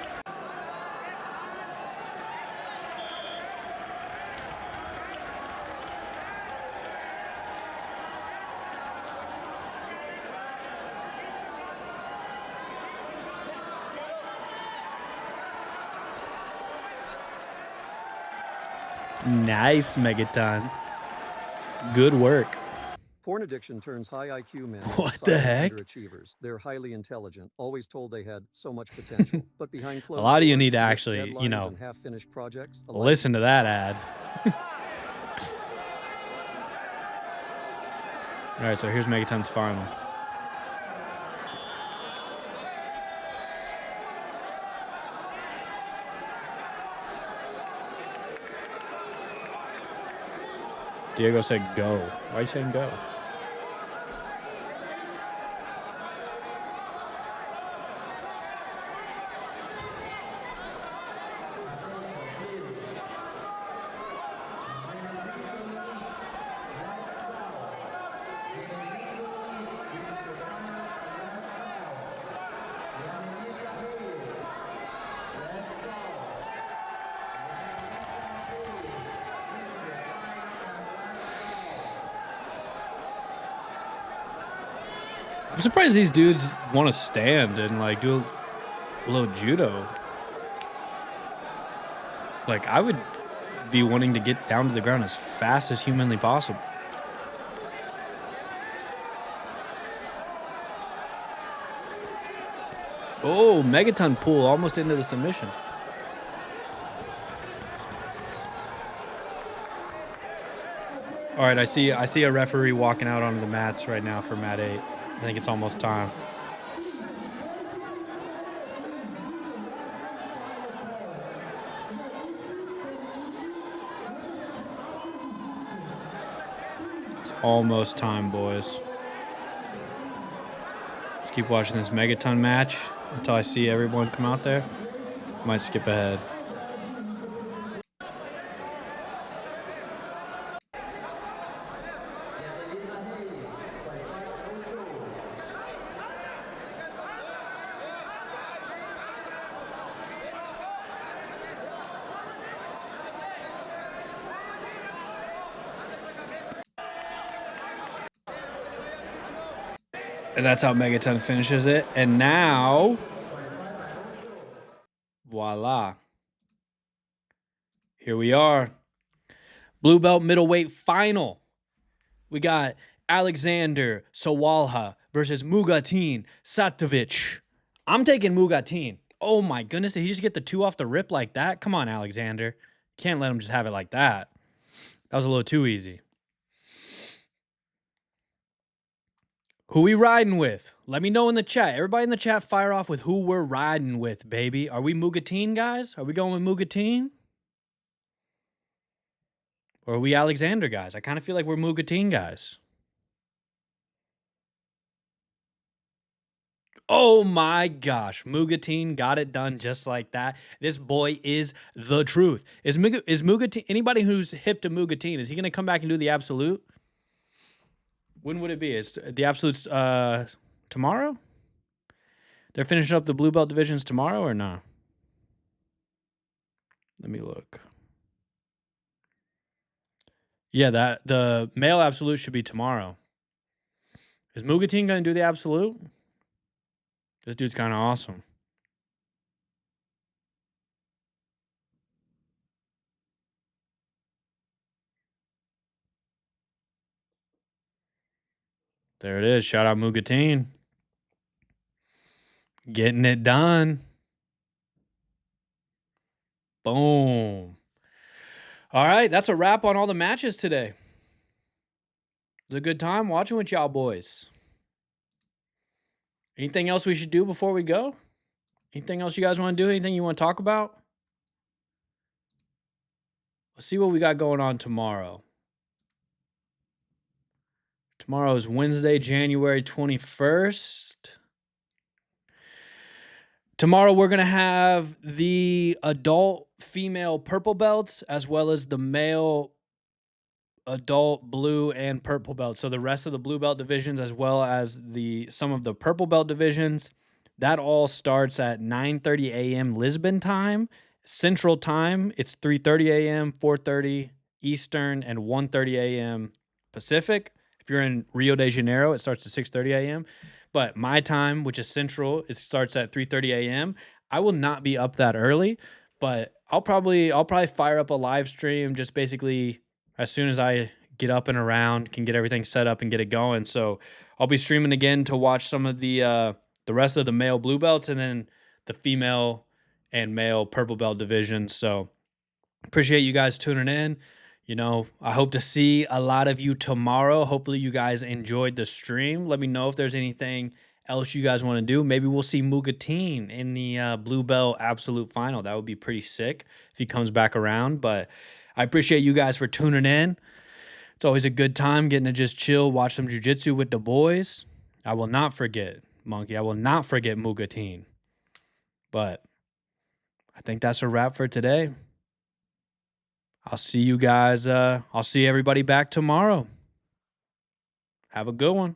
Nice, Megaton. Good work. Porn addiction turns high IQ men What into the silent heck? underachievers. They're highly intelligent, always told they had so much potential, but behind closed lot of you doors, need to with actually, you deadlines know, and half-finished projects, a listen to that ad. All right, so here's Megaton's final. Diego said go. Why are you saying go? I'm surprised these dudes want to stand and like do a little judo. Like I would be wanting to get down to the ground as fast as humanly possible. Oh, Megaton pull almost into the submission. All right, I see a referee walking out onto the mats right now for mat 8. I think it's almost time. It's almost time, boys. Just keep watching this Megaton match until I see everyone come out there. Might skip ahead. And that's how Megaton finishes it. And now, voila. Here we are. Blue belt middleweight final. We got Alexander Sawalha versus Mugatin Satovic. I'm taking Mugatin. Oh my goodness, did he just get the 2 off the rip like that? Come on, Alexander. Can't let him just have it like that. That was a little too easy. Who we riding with? Let me know in the chat. Everybody in the chat fire off with who we're riding with, baby. Are we Mugatin, guys? Are we going with Mugatin? Or are we Alexander, guys? I kind of feel like we're Mugatin, guys. Oh my gosh. Mugatin got it done just like that. This boy is the truth. Is Mugatin, anybody who's hip to Mugatin, is he going to come back and do the absolute? When would it be? Is the absolutes tomorrow? They're finishing up the blue belt divisions tomorrow or not? Let me look. Yeah, the male absolute should be tomorrow. Is Mugatin going to do the absolute? This dude's kind of awesome. There it is. Shout out Mugatin. Getting it done. Boom. All right, that's a wrap on all the matches today. It was a good time watching with y'all boys. Anything else we should do before we go? Anything else you guys want to do? Anything you want to talk about? Let's see what we got going on tomorrow. Tomorrow is Wednesday, January 21st. Tomorrow we're going to have the adult female purple belts as well as the male adult blue and purple belts. So the rest of the blue belt divisions as well as some of the purple belt divisions. That all starts at 9:30 a.m. Lisbon time. Central time, it's 3:30 a.m., 4:30 Eastern, and 1:30 a.m. Pacific. If you're in Rio de Janeiro, it starts at 6:30 a.m. But my time, which is Central, it starts at 3:30 a.m. I will not be up that early, but I'll probably fire up a live stream just basically as soon as I get up and around, can get everything set up and get it going. So I'll be streaming again to watch some of the rest of the male blue belts and then the female and male purple belt divisions. So appreciate you guys tuning in. You know, I hope to see a lot of you tomorrow. Hopefully you guys enjoyed the stream. Let me know if there's anything else you guys want to do. Maybe we'll see Mugatin in the blue belt absolute final. That would be pretty sick if he comes back around. But I appreciate you guys for tuning in. It's always a good time getting to just chill, watch some jiu-jitsu with the boys. I will not forget, Monkey. I will not forget Mugatin. But I think that's a wrap for today. I'll see you guys. I'll see everybody back tomorrow. Have a good one.